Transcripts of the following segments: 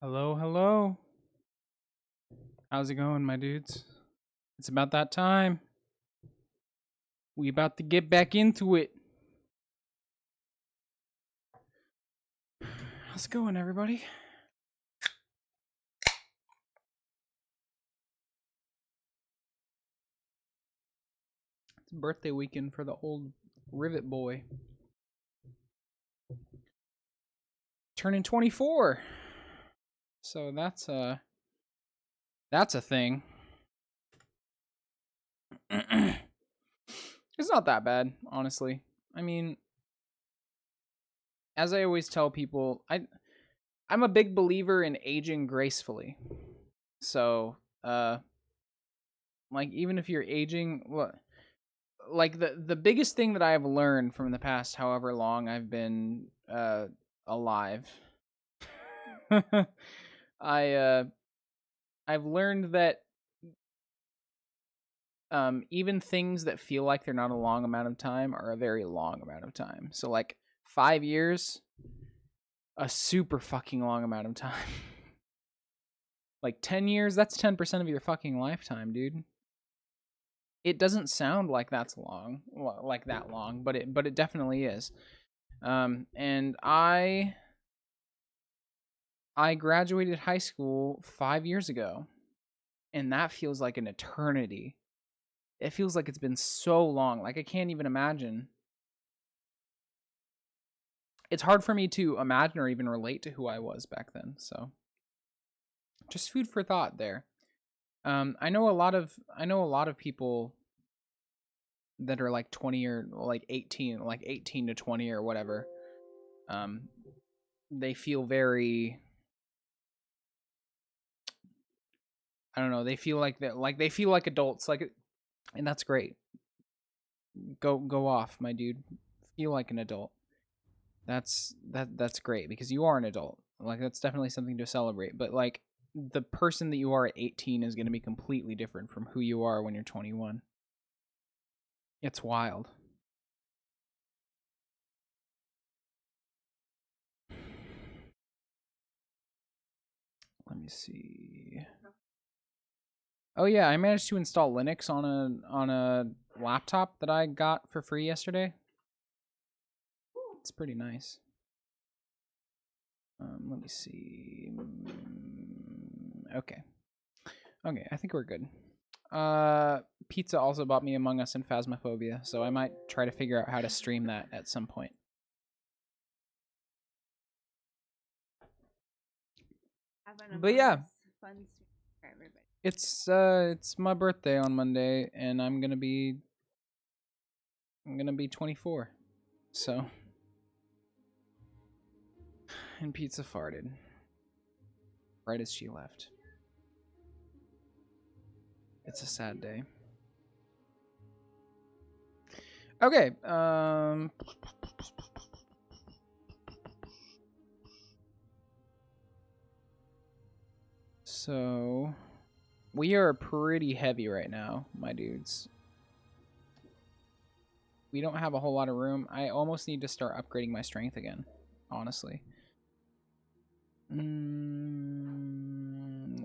Hello, hello. How's it going, my dudes? It's about that time. We about to get back into it. How's it going, everybody? It's birthday weekend for the old Rivet boy. Turning 24. So that's a thing. It's not that bad, honestly. I mean, as I always tell people, I'm a big believer in aging gracefully. So, like even if you're aging, like the biggest thing that I have learned from the past however long I've been alive, I've learned that even things that feel like they're not a long amount of time are a very long amount of time. So like 5 years, a super fucking long amount of time. Like 10 years, that's 10% of your fucking lifetime, dude. It doesn't sound like that's long, like that long, but it definitely is. And I graduated high school 5 years ago, and that feels like an eternity. It feels like it's been so long. Like I can't even imagine. It's hard for me to imagine or even relate to who I was back then. So, just food for thought there. I know a lot of people that are like 20 or like 18, like 18 to 20 or whatever. They feel very, I don't know, they feel like they feel like adults, like, and that's great. Go off, my dude. Feel like an adult. That's great because you are an adult. Like that's definitely something to celebrate. But like the person that you are at 18 is going to be completely different from who you are when you're 21. It's wild. Let me see. Oh yeah, I managed to install Linux on a laptop that I got for free yesterday. It's pretty nice. Let me see. Okay. Okay, I think we're good. Pizza also bought me Among Us and Phasmophobia, so I might try to figure out how to stream that at some point. But yeah, it's my birthday on Monday, and I'm gonna be 24. So, and Pizza farted right as she left. It's a sad day. Okay. So we are pretty heavy right now, my dudes. We don't have a whole lot of room. I almost need to start upgrading my strength again, honestly.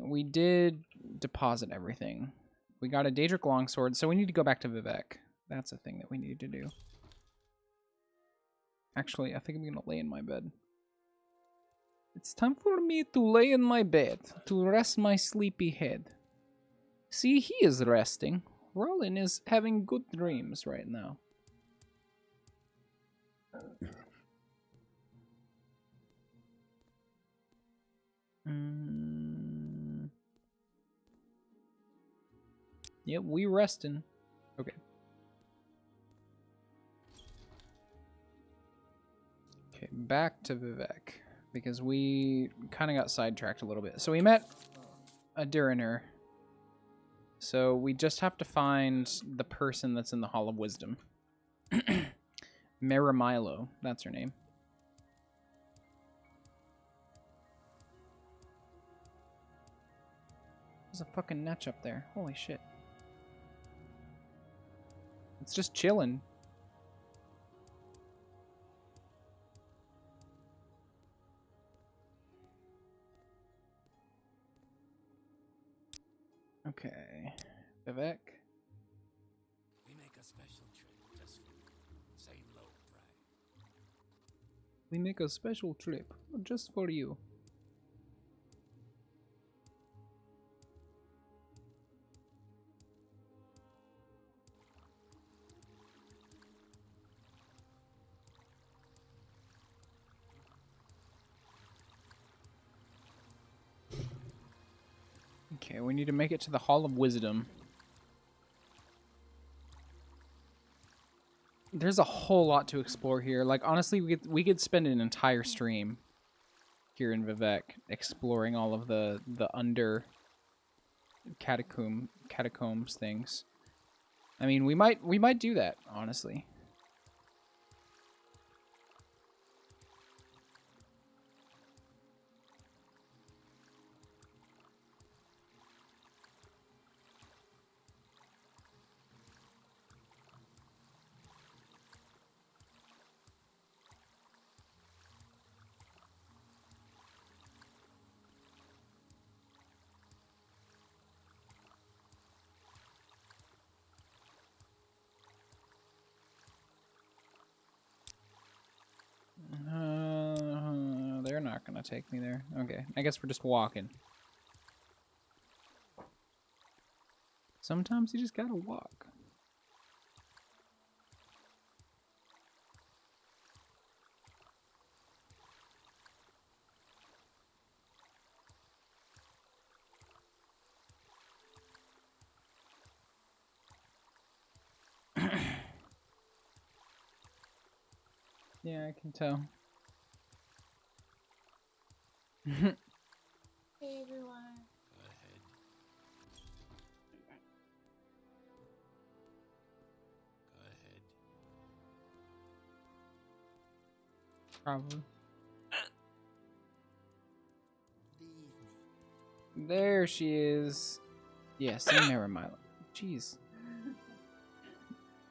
We did deposit everything. We got a Daedric longsword, so we need to go back to Vivek. That's a thing that we need to do. Actually, I think I'm going to lay in my bed. It's time for me to lay in my bed to rest my sleepy head. See, he is resting. Rollin is having good dreams right now. Yep, we resting. Okay. Okay, back to Vivek. Because we kind of got sidetracked a little bit. So we met a Duriner. So we just have to find the person that's in the Hall of Wisdom. Marimilo, that's her name. There's a fucking netch up there. Holy shit. It's just chilling. Vivek. We make a special trip just for you. Same low price. We make a special trip just for you. Okay, we need to make it to the Hall of Wisdom. There's a whole lot to explore here. Like, honestly, we could spend an entire stream here in Vivek exploring all of the under catacombs things. I mean, we might do that, honestly. They're not gonna take me there. Okay, I guess we're just walking. Sometimes you just gotta walk. Yeah, I can tell. Hey everyone. Go ahead. Go ahead. Probably. Leave me. There she is. Yes, I'm Maramilo. Jeez.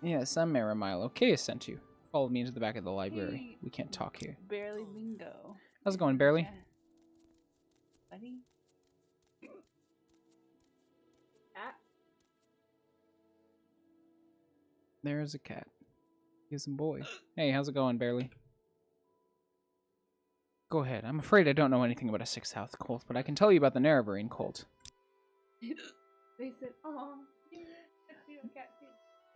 Yes, I'm Maramilo. Kaya sent you. Followed me into the back of the library. Hey. We can't talk here. Barely bingo. How's it going, Barely? Yeah. Buddy? Cat? There's a cat. He's a boy. Hey, how's it going, Barely? Go ahead. I'm afraid I don't know anything about a Sixth House cult, but I can tell you about the Nerevarine cult. They said, oh, cat too.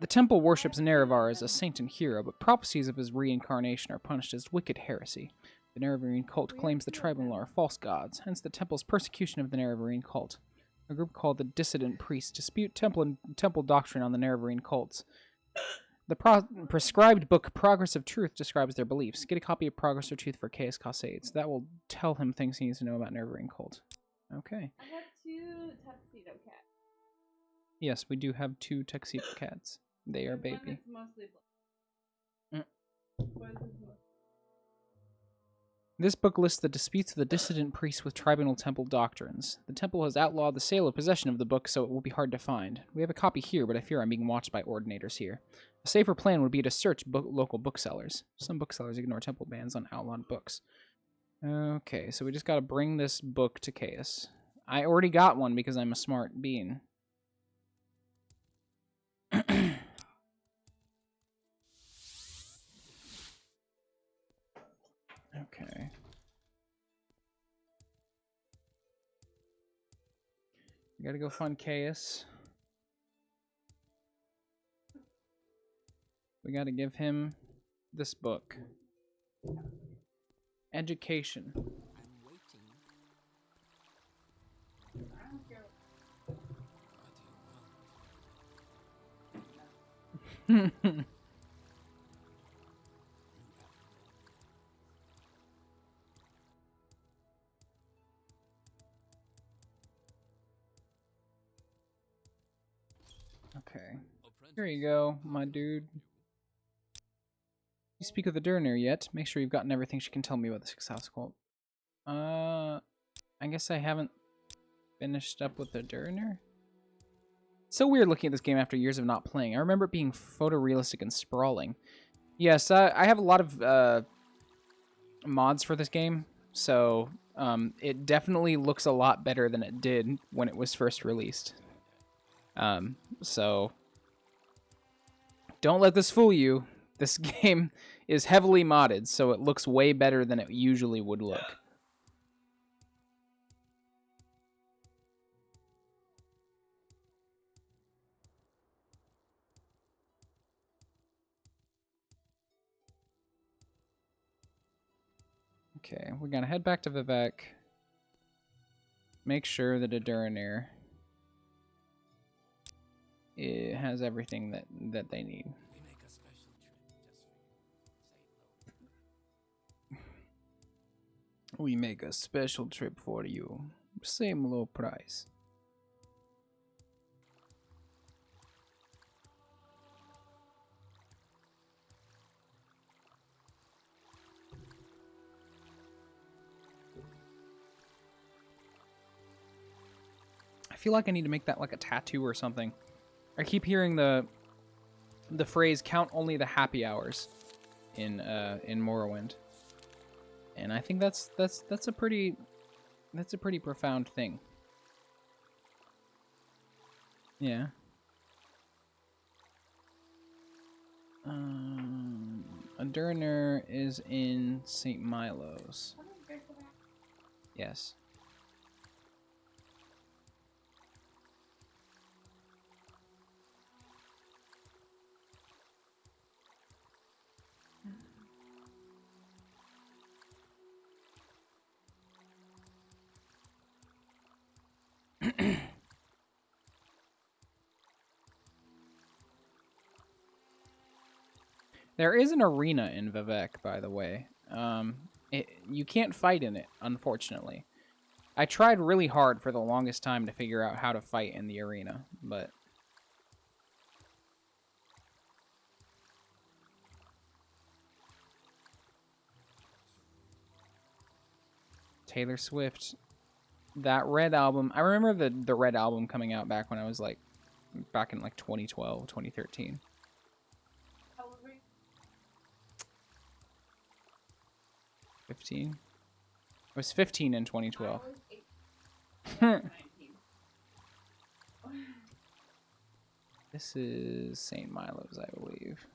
The temple worships Nerevar as a saint and hero, but prophecies of his reincarnation are punished as wicked heresy. The Nerevarine cult claims the tribal are false gods, hence the temple's persecution of the Nerevarine cult. A group called the Dissident Priests dispute temple doctrine on the Nerevarine cults. The prescribed book Progress of Truth describes their beliefs. Get a copy of Progress of Truth for Chaos Cassades. That will tell him things he needs to know about Nerevarine cult. Okay. I have 2 tuxedo cats. Yes, we do have 2 tuxedo cats. They are There's one baby. that's mostly Mm. black. This book lists the disputes of the dissident priests with tribunal temple doctrines. The temple has outlawed the sale or possession of the book, so it will be hard to find. We have a copy here, but I fear I'm being watched by ordinators here. A safer plan would be to search local booksellers. Some booksellers ignore temple bans on outlawed books. Okay, so we just gotta bring this book to Chaos. I already got one because I'm a smart bean. Okay. We gotta go find Chaos. We gotta give him this book. Education. I'm waiting. I don't care. What do you want? Okay. Here you go, my dude. You speak with the Durner yet? Make sure you've gotten everything she can tell me about the Sixth House cult. I guess I haven't finished up with the Durner. It's so weird looking at this game after years of not playing. I remember it being photorealistic and sprawling. Yes, I have a lot of mods for this game, so it definitely looks a lot better than it did when it was first released. So don't let this fool you. This game is heavily modded, so it looks way better than it usually would look. Okay, we're gonna head back to Vivek. Make sure that Aduranir it has everything that they need. We make a special trip just for you. Say low. We make a special trip for you. Same low price. I feel like I need to make that like a tattoo or something. I keep hearing the phrase "count only the happy hours" in Morrowind, and I think that's a pretty profound thing. Yeah. Aduranir is in St. Milo's. Yes. There is an arena in Vivek, by the way. You can't fight in it, unfortunately. I tried really hard for the longest time to figure out how to fight in the arena, but... Taylor Swift. That Red album. I remember the Red album coming out back when I was like... Back in like 2012, 2013. How old were you? 15? I was 15 in 2012. I was 19. This is St. Milo's, I believe.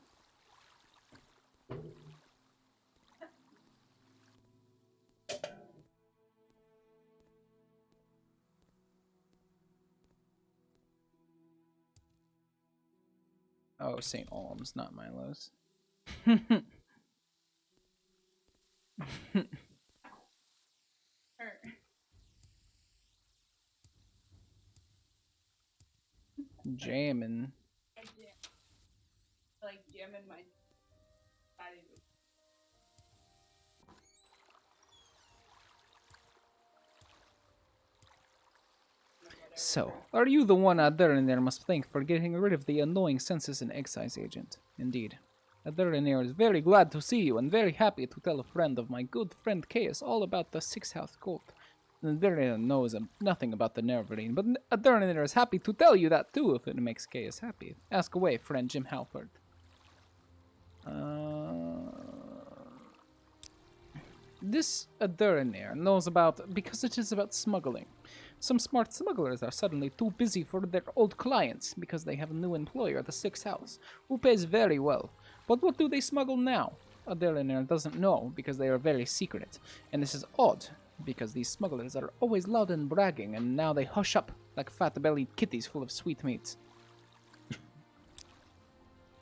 Oh, St. Olm's, not Milo's. Her. Jammin'. I jam. Like jamming my body. So, are you the one Aduranir must thank for getting rid of the annoying census and excise agent? Indeed. Aduranir is very glad to see you and very happy to tell a friend of my good friend Caius all about the six-house cult. Aduranir knows nothing about the Neverine, but Aduranir is happy to tell you that too if it makes Caius happy. Ask away, friend Jim Halford. This Aduranir knows about, because it is about smuggling. Some smart smugglers are suddenly too busy for their old clients because they have a new employer at the Sixth House, who pays very well. But what do they smuggle now? Aduranir doesn't know because they are very secret, and this is odd because these smugglers are always loud and bragging, and now they hush up like fat-bellied kitties full of sweetmeats.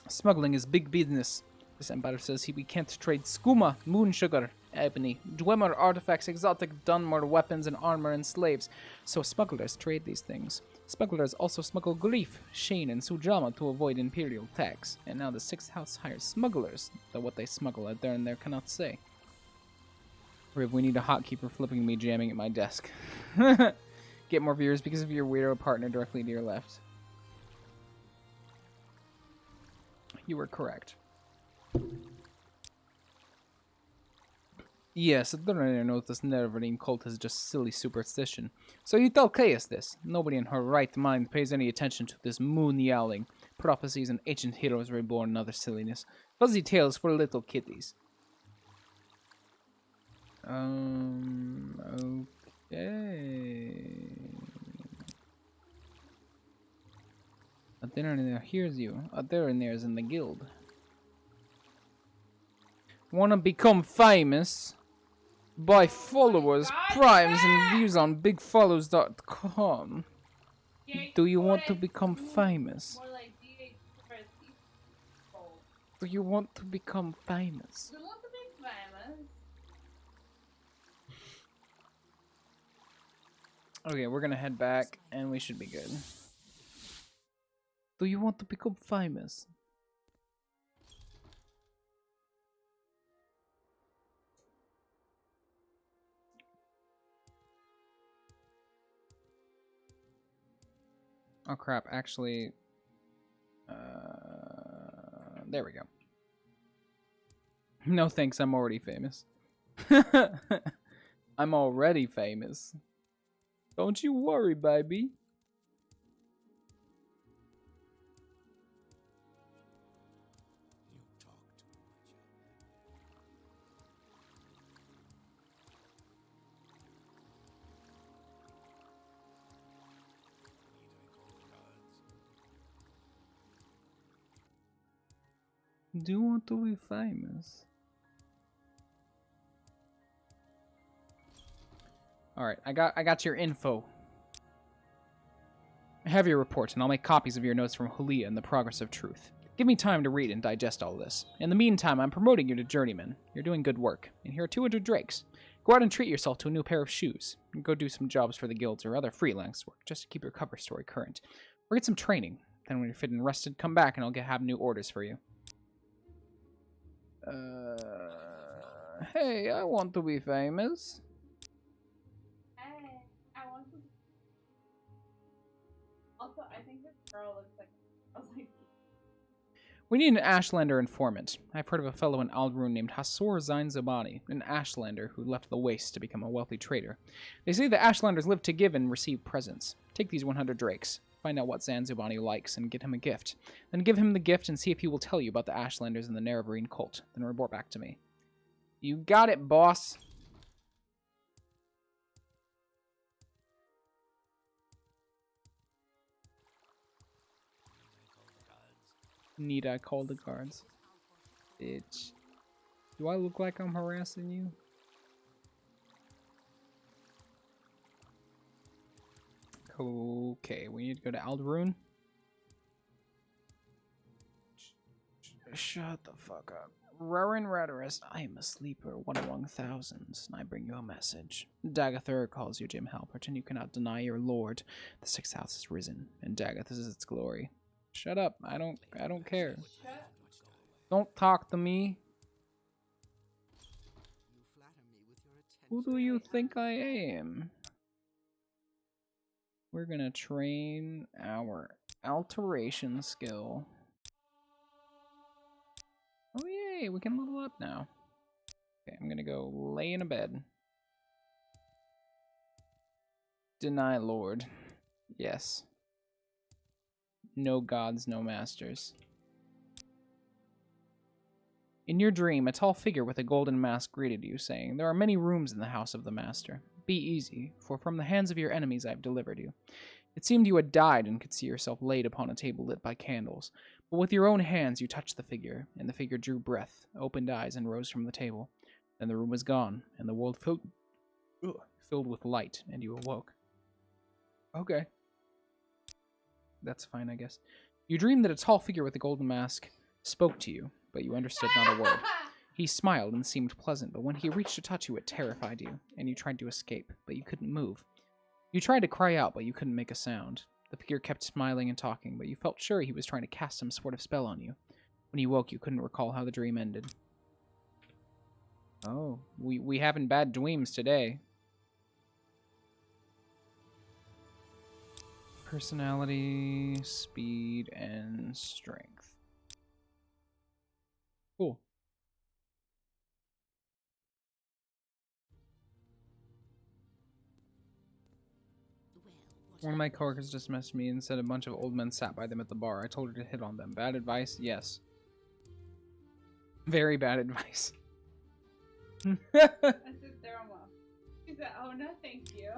Smuggling is big business. This empire says we can't trade skooma, moon sugar, ebony, dwemer artifacts, exotic Dunmer weapons and armor and slaves. So smugglers trade these things. Smugglers also smuggle grief, Shane, and Sujama to avoid imperial tax. And now the Sixth House hires smugglers, though what they smuggle out there and there cannot say. Riv, we need a hotkey for flipping me jamming at my desk. Get more viewers because of your weirdo partner directly to your left. You were correct. Yes, Aduranir knows this Neverine cult is just silly superstition. So you tell Caius this. Nobody in her right mind pays any attention to this moon-yowling, prophecies and ancient heroes reborn and other silliness. Fuzzy tales for little kitties. Okay. Out there in there hears you. Out there in there is in the guild. Wanna become famous? Buy followers, God, primes, and yeah! views on bigfollows.com. DH Do you want to what? become famous? More like DH for people. Do you want to become famous? We want to be famous. Okay, we're gonna head back, and we should be good. Do you want to become famous? Oh crap, actually... there we go. No thanks, I'm already famous. I'm already famous. Don't you worry, baby. You talk too much. Do you want to be famous? Alright, I got your info. I have your report, and I'll make copies of your notes from Hulia and the Progress of Truth. Give me time to read and digest all this. In the meantime, I'm promoting you to journeyman. You're doing good work, and here are 200 drakes. Go out and treat yourself to a new pair of shoes, and go do some jobs for the guilds or other freelance work, just to keep your cover story current. Or get some training. Then when you're fit and rested, come back and I'll have new orders for you. Hey, I want to be famous. Hey, I want to. Also, I think this girl looks like. I was like. We need an Ashlander informant. I've heard of a fellow in Aldrune named Hasor Zain Zabani, an Ashlander who left the Waste to become a wealthy trader. They say the Ashlanders live to give and receive presents. Take these 100 drakes, find out what Zanzubani likes, and get him a gift. Then give him the gift and see if he will tell you about the Ashlanders and the Nerevarine cult. Then report back to me. You got it, boss. Need I call the guards? Bitch. Do I look like I'm harassing you? Okay, we need to go to Alderune. Shut the fuck up. Rowan Rhetorist, I am a sleeper, one among thousands, and I bring you a message. Dagathur calls you Jim Halpert, and you cannot deny your lord. The sixth house is risen, and Dagath is its glory. Shut up. I don't care. Don't talk to me. Who do you think I am? We're gonna train our alteration skill. Oh yay, we can level up now. Okay, I'm gonna go lay in a bed. Deny Lord. Yes. No gods, no masters. In your dream, a tall figure with a golden mask greeted you, saying, "There are many rooms in the house of the master. Be easy, for from the hands of your enemies I have delivered you." It seemed you had died and could see yourself laid upon a table lit by candles. But with your own hands you touched the figure, and the figure drew breath, opened eyes, and rose from the table. Then the room was gone, and the world filled with light, and you awoke. Okay. That's fine, I guess. You dreamed that a tall figure with a golden mask spoke to you, but you understood not a word. He smiled and seemed pleasant, but when he reached to touch you, it terrified you, and you tried to escape, but you couldn't move. You tried to cry out, but you couldn't make a sound. The figure kept smiling and talking, but you felt sure he was trying to cast some sort of spell on you. When you woke, you couldn't recall how the dream ended. Oh, we having bad dreams today. Personality, speed, and strength. Cool. One of my coworkers just messaged me and said a bunch of old men sat by them at the bar. I told her to hit on them. Bad advice? Yes. Very bad advice. I said throw him off. She said, "Oh no, thank you."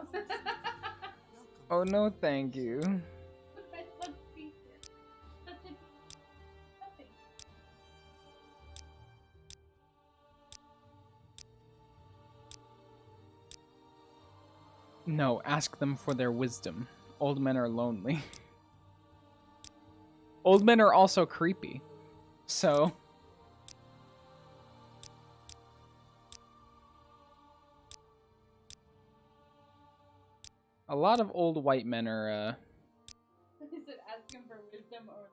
Oh no, thank you. My son's teacher. No, ask them for their wisdom. Old men are lonely. Old men are also creepy. So... a lot of old white men are, Is it asking for wisdom or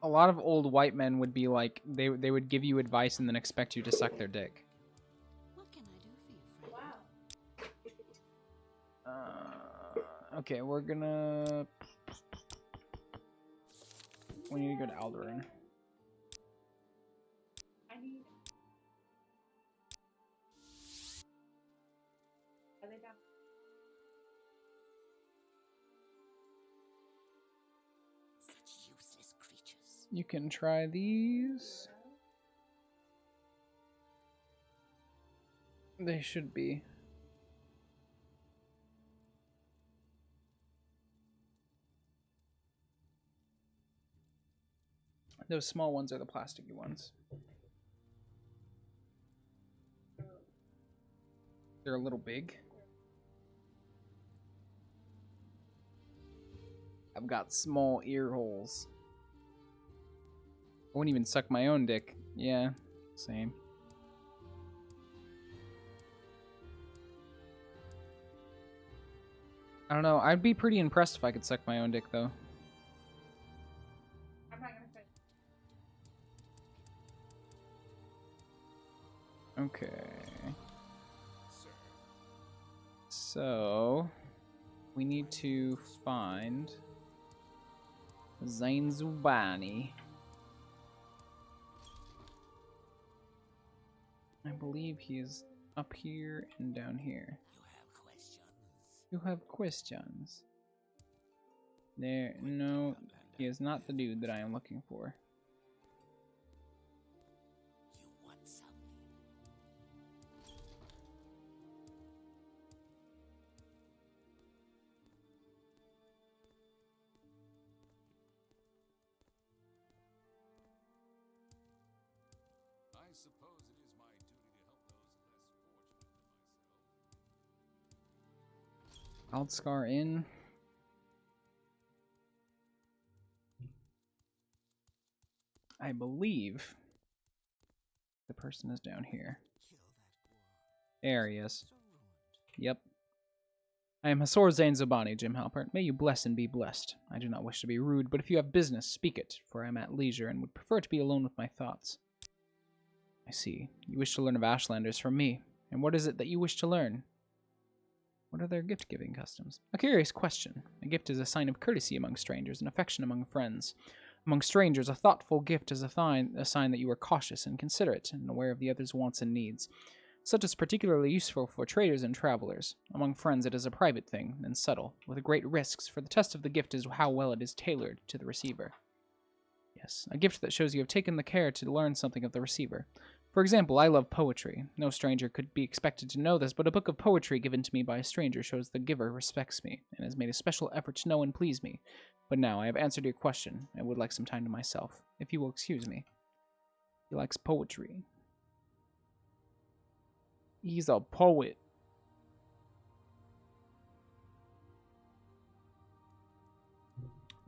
a lot of old white men would be like, they would give you advice and then expect you to suck their dick. What can I do for you, friend? wow? Okay, we're gonna... we need to go to Alderaan. I need. Are they down? Such useless creatures. You can try these. They should be. Those small ones are the plasticky ones. They're a little big. I've got small ear holes. I wouldn't even suck my own dick. Yeah, same. I don't know. I'd be pretty impressed if I could suck my own dick, though. I'm not gonna fit. Okay. So, we need to find Zain Zubani. I believe he is up here and down here. You have questions? You have questions. There, no, he is not the dude that I am looking for. You want something? I suppose it is my duty to help those less fortunate than myself. Altscar Inn. I believe the person is down here. Kill that Guar. There he is. So ruined. Yep. I am Hasor Zain Zubani, Jim Halpert. May you bless and be blessed. I do not wish to be rude, but if you have business, speak it, for I am at leisure and would prefer to be alone with my thoughts. I see. You wish to learn of Ashlanders from me. And what is it that you wish to learn? What are their gift-giving customs? A curious question. A gift is a sign of courtesy among strangers and affection among friends. Among strangers, a thoughtful gift is a sign that you are cautious and considerate and aware of the other's wants and needs. Such is particularly useful for traders and travelers. Among friends, it is a private thing and subtle, with great risks, for the test of the gift is how well it is tailored to the receiver. Yes, a gift that shows you have taken the care to learn something of the receiver. For example, I love poetry. No stranger could be expected to know this, but a book of poetry given to me by a stranger shows the giver respects me and has made a special effort to know and please me. But now I have answered your question and would like some time to myself, if you will excuse me. He likes poetry. He's a poet.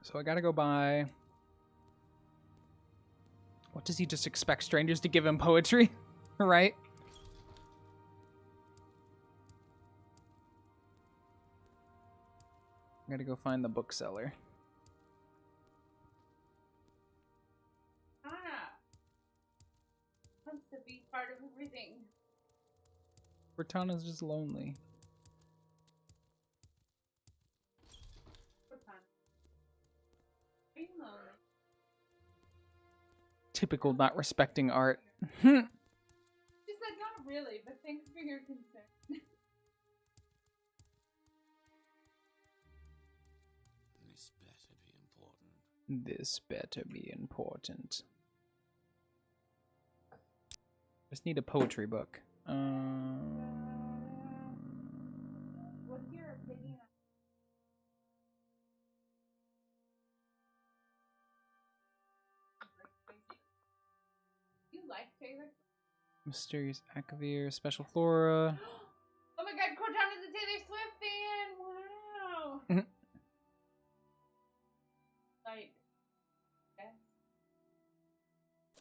So I gotta go by... What does he just expect strangers to give him poetry? Right? I gotta go find the bookseller. Anna wants to be part of everything. Cortana's just lonely. What time? Are you lonely? Typical not respecting art. She said not really, but thanks for your concern. This better be important. This better be important. Just need a poetry book. What's your opinion on you like Taylor? Mysterious Akavir, Special Flora.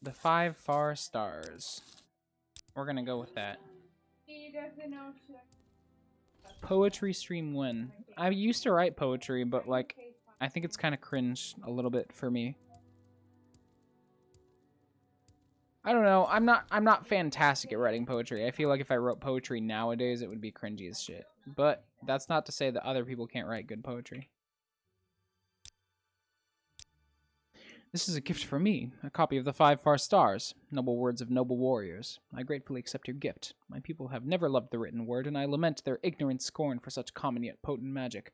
The 5 far stars. We're gonna go with that. He doesn't know shit. Poetry stream when? I used to write poetry, but like, I think it's kind of cringe a little bit for me. I don't know. I'm not fantastic at writing poetry. I feel like if I wrote poetry nowadays, it would be cringy as shit. But that's not to say that other people can't write good poetry. This is a gift from me, a copy of the 5 far stars, noble words of noble warriors. I gratefully accept your gift. My people have never loved the written word, and I lament their ignorant scorn for such common yet potent magic.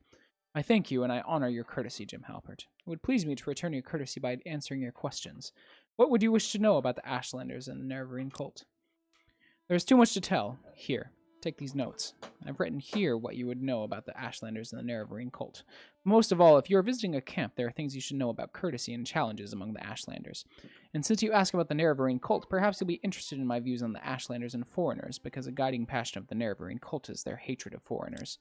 I thank you, and I honor your courtesy, Jim Halpert. It would please me to return your courtesy by answering your questions. What would you wish to know about the Ashlanders and the Nerevarine cult? There's too much to tell. Here, take these notes. I've written here what you would know about the Ashlanders and the Nerevarine cult. Most of all, if you're visiting a camp, there are things you should know about courtesy and challenges among the Ashlanders. And since you ask about the Nerevarine cult, perhaps you'll be interested in my views on the Ashlanders and foreigners, because a guiding passion of the Nerevarine cult is their hatred of foreigners.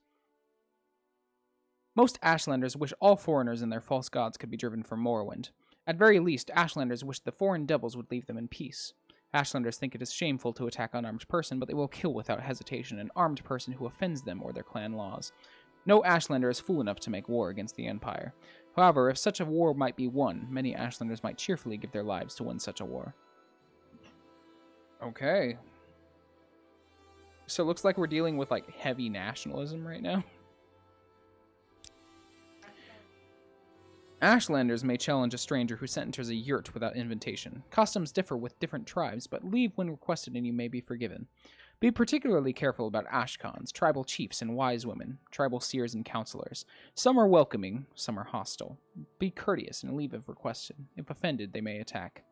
Most Ashlanders wish all foreigners and their false gods could be driven from Morrowind. At very least, Ashlanders wish the foreign devils would leave them in peace. Ashlanders think it is shameful to attack an unarmed person, but they will kill without hesitation an armed person who offends them or their clan laws. No Ashlander is fool enough to make war against the Empire. However, if such a war might be won, many Ashlanders might cheerfully give their lives to win such a war. Okay. So it looks like we're dealing with, like, heavy nationalism right now. Ashlanders may challenge a stranger who enters a yurt without invitation. Customs differ with different tribes, but leave when requested and you may be forgiven. Be particularly careful about Ashkans, tribal chiefs and wise women, tribal seers and counselors. Some are welcoming, some are hostile. Be courteous and leave if requested. If offended, they may attack.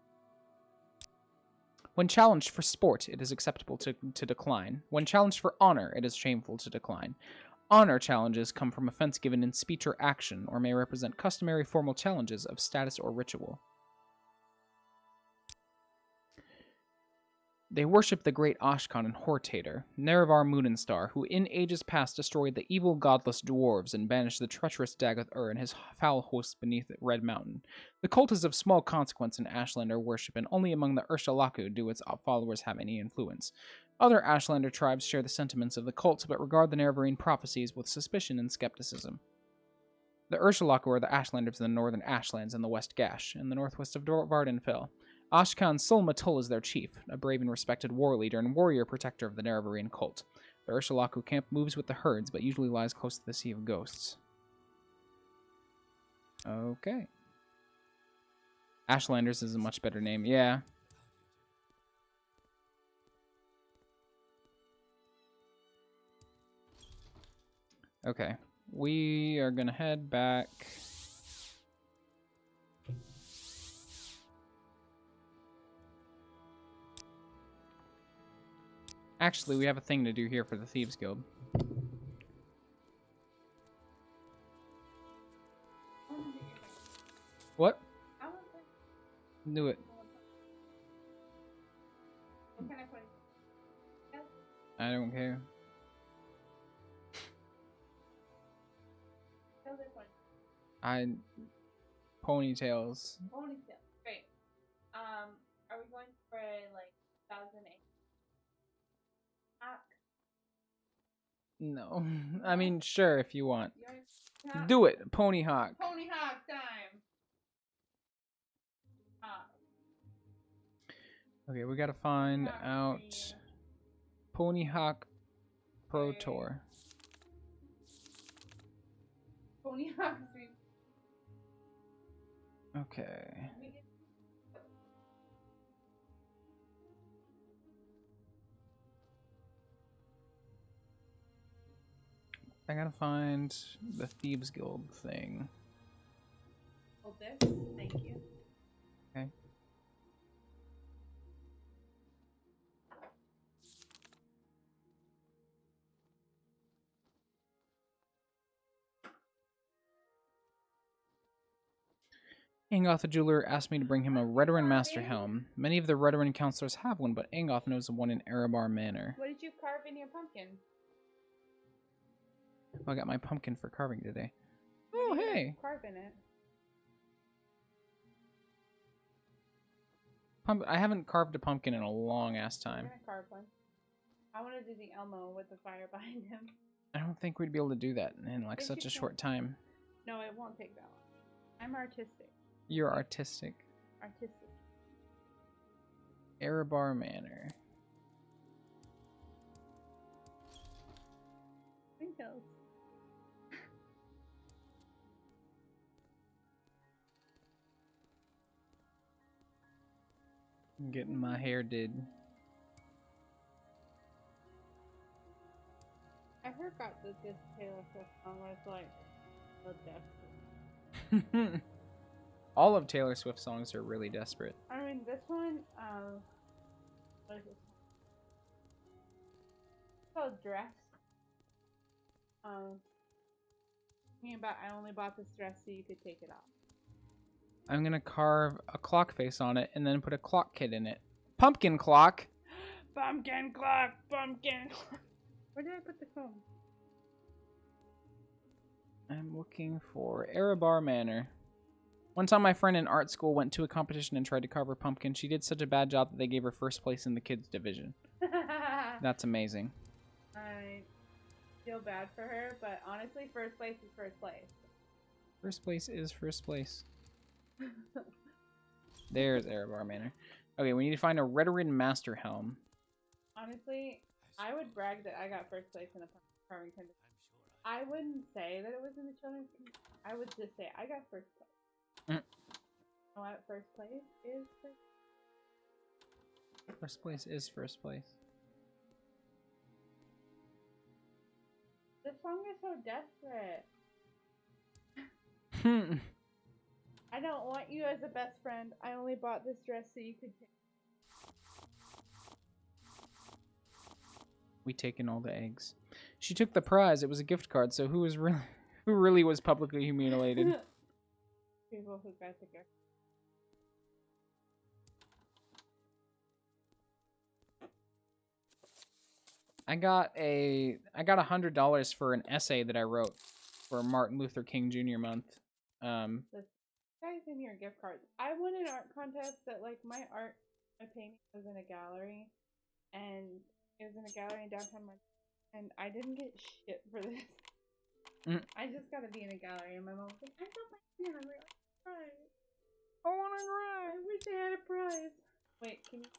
When challenged for sport, it is acceptable to decline. When challenged for honor, it is shameful to decline. Honor challenges come from offense given in speech or action, or may represent customary formal challenges of status or ritual. They worship the great Ashkan and Hortator, Nerevar Moonenstar, who in ages past destroyed the evil godless dwarves and banished the treacherous Dagoth-Ur and his foul hosts beneath Red Mountain. The cult is of small consequence in Ashlander worship, and only among the Ursulaku do its followers have any influence. Other Ashlander tribes share the sentiments of the cult, but regard the Nerevarine prophecies with suspicion and skepticism. The Ursulaku are the Ashlanders of the northern Ashlands and the West Gash, and the northwest of Vardenfell. Ashkan Sul-Matul is their chief, a brave and respected war leader and warrior protector of the Nerevarine cult. The Ursulaku camp moves with the herds, but usually lies close to the Sea of Ghosts. Okay. Ashlanders is a much better name, yeah. Okay, we are gonna head back. Actually, we have a thing to do here for the Thieves Guild. What? Do it. I don't care. Ponytails. Ponytail. Great. Are we going for a, like, 1,008? No. I mean, sure, if you want. Do it. Pony Hawk. Pony Hawk time. Okay, we gotta find out Pony Hawk Pro Tour. Pony Hawk. Okay. I gotta find the Thieves Guild thing. Hold this. Thank you. Okay. Angoth the jeweler asked me to bring him a Redoran Master Helm. Many of the Redoran counselors have one, but Angoth knows of one in Erebar Manor. What did you carve in your pumpkin? Oh, I got my pumpkin for carving today. Oh, hey! Carve in it. I haven't carved a pumpkin in a long ass I'm time. gonna carve one. I want to do the Elmo with the fire behind him. I don't think we'd be able to do that in like Yes, such you a can. short time. No, it won't take that long. I'm artistic. You're artistic. Artistic. Erebar Manor. Windmills. I'm getting my hair did. I forgot that this Taylor Swift song was like so desperate. All of Taylor Swift's songs are really desperate. I mean, this one, what is this? It's called Dress. Me about I only bought this dress so you could take it off. I'm gonna carve a clock face on it and then put a clock kit in it. Pumpkin clock! Pumpkin clock! Pumpkin clock! Where did I put the comb? I'm looking for Erebar Manor. One time my friend in art school went to a competition and tried to carve a pumpkin. She did such a bad job that they gave her first place in the kids division. That's amazing. I feel bad for her, but honestly, first place is first place. First place is first place. There's Erebar Manor. Okay, we need to find a Redorin Master Helm. Honestly, I would brag that I got first place in a carving contest. I wouldn't say that it was in the children's. I would just say I got first place. You know what? First place is first. First place is first place. This song is so desperate. I don't want you as a best friend. I only bought this dress so you could take. We taken all the eggs. She took the prize. It was a gift card. So who really was publicly humiliated? People who got the gift. I got $100 for an essay that I wrote for Martin Luther King Jr. month. Guys in your gift cards. I won an art contest that like my painting was in a gallery, and it was in a gallery in downtown Montreal, and I didn't get shit for this. I just got to be in a gallery, and my mom was like, "I got my hand." I'm like, "Prize! I want to cry. I wish I had a prize." Wait, can you?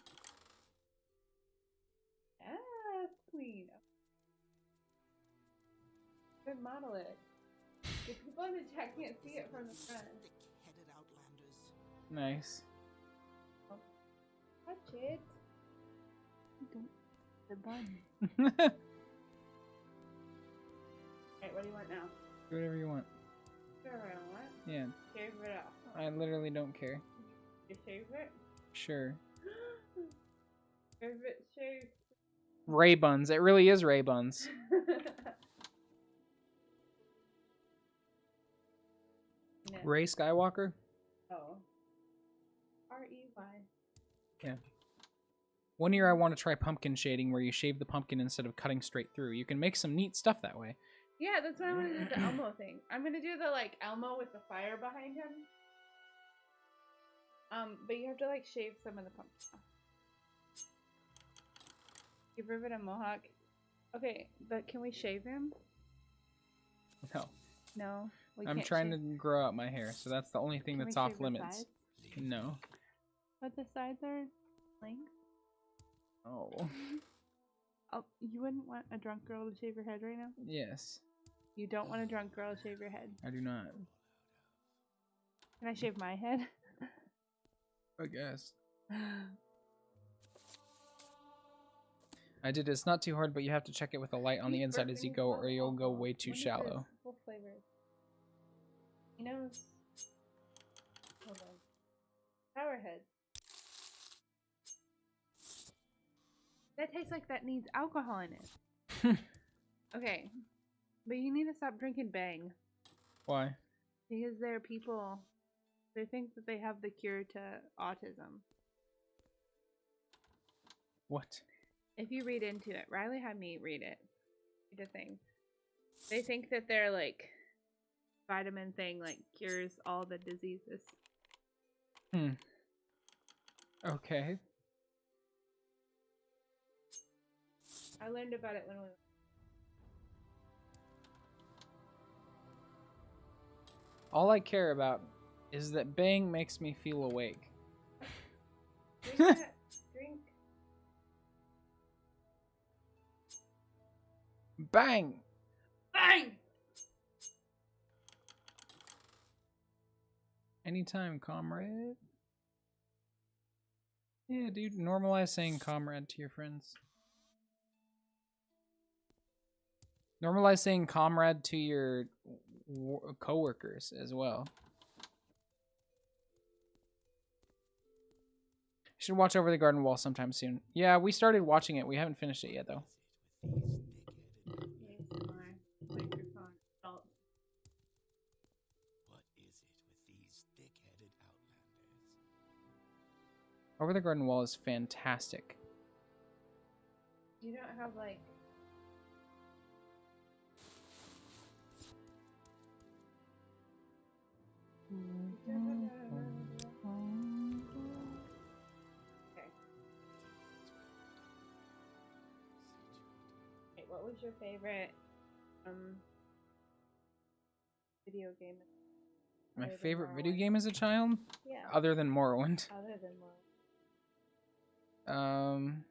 Yes, queen. Good model it. The people in the chat can't see it from the front. Thick-headed outlanders. Nice. Touch it. Don't the button. Alright, what do you want now? Do whatever you want. Whatever I want. Yeah. Shave it off. I literally don't care. You shave it? Sure. Shave it, shave. Ray Buns. It really is Ray Buns. No. Ray Skywalker? Oh. R-E-Y. Yeah. One year I want to try pumpkin shading where you shave the pumpkin instead of cutting straight through. You can make some neat stuff that way. Yeah, that's why I want to do the Elmo thing. I'm going to do the, like, Elmo with the fire behind him. But you have to, like, shave some of the pumpkin off. Give Rivet a mohawk. Okay, but can we shave him? No. No. I'm trying to grow out my hair, so that's the only thing that's off limits. No. But the sides are length? Oh. Oh, you wouldn't want a drunk girl to shave your head right now? Yes. You don't want a drunk girl to shave your head. I do not. Can I shave my head? I guess. I did. It's not too hard, but you have to check it with a light on the inside as you go, or you'll go way too shallow. Full flavors. He knows. Hold on. Sourhead. That tastes like that needs alcohol in it. Okay. But you need to stop drinking Bang. Why? Because there are people, they think that they have the cure to autism. What? If you read into it, Riley had me read it. Read a thing. They think that their, like, vitamin thing, like, cures all the diseases. Okay. I learned about it when we. All I care about is that bang makes me feel awake. Drink that. Drink. Bang! Bang! Anytime, comrade. Yeah, dude, normalize saying comrade to your friends. Normalize saying comrade to your coworkers as well. You should watch Over the Garden Wall sometime soon. Yeah, we started watching it. We haven't finished it yet, though. ASMR. Microphone. Salt. What is it with these thick-headed outlanders? Over the Garden Wall is fantastic. You don't have like. Okay. Wait, what was your favorite video game? My other than favorite video Morrowind? game as a child, Yeah. other than Morrowind. Other than Morrowind.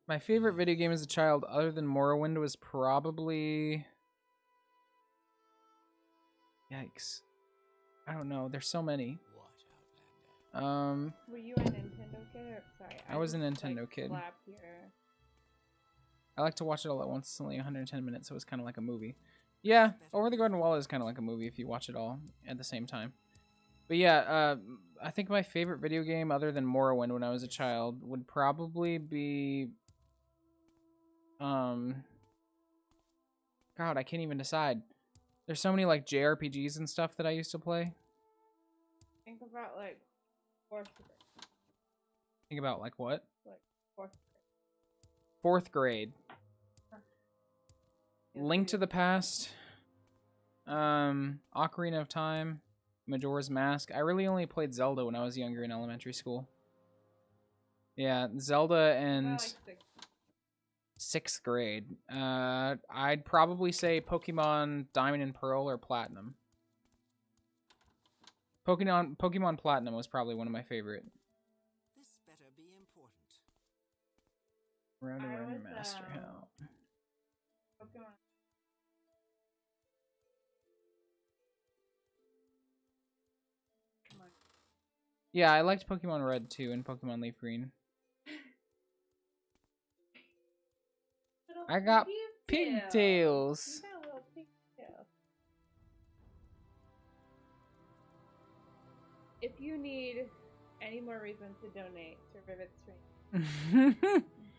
My favorite video game as a child, other than Morrowind, was probably... Yikes. I don't know. There's so many. What outlander? Were you a Nintendo kid? Or, sorry, I was a just, Nintendo like, kid. slapped your... I like to watch it all at once. It's only 110 minutes, so it's kind of like a movie. Yeah, Over the Garden Wall is kind of like a movie if you watch it all at the same time. But yeah, I think my favorite video game, other than Morrowind when I was a child, would probably be... God, I can't even decide. There's so many like JRPGs and stuff that I used to play. Think about, like, fourth grade. Think about like what? Like, fourth Fourth grade. grade. Link to the Past. Ocarina of Time. Majora's Mask. I really only played Zelda when I was younger in elementary school. Yeah, Zelda and About, like, sixth grade. I'd probably say Pokemon Diamond and Pearl or Platinum. Pokemon Platinum was probably one of my favorite. This better be important. Round I around your was, master hell. Pokemon. Come on. Yeah, I liked Pokemon Red too and Pokemon Leaf Green. Little I got pigtail. pigtails. You got a little pigtail. If you need any more reason to donate to Rivet Stream,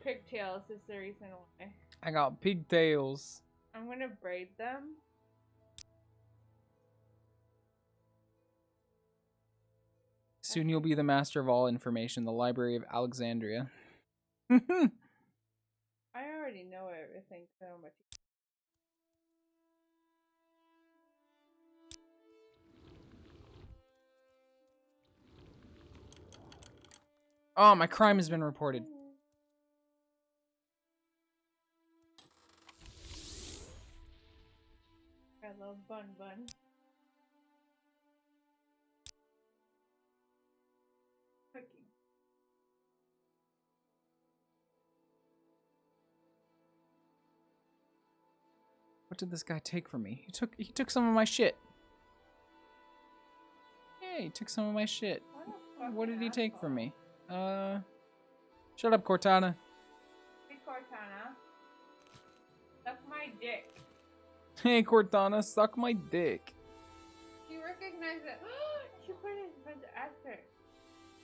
pigtails is the reason why. I got pigtails. I'm gonna braid them. Soon you'll be the master of all information, the Library of Alexandria. I already know everything so much. Oh, my crime has been reported. I love Bun Bun. Cookie. What did this guy take from me? He took some of my shit. Yeah, he took some of my shit. What did he take from me? Shut up, Cortana. Hey Cortana. Suck my dick. Hey, Cortana, suck my dick. You recognize it. She put it in front of Esther.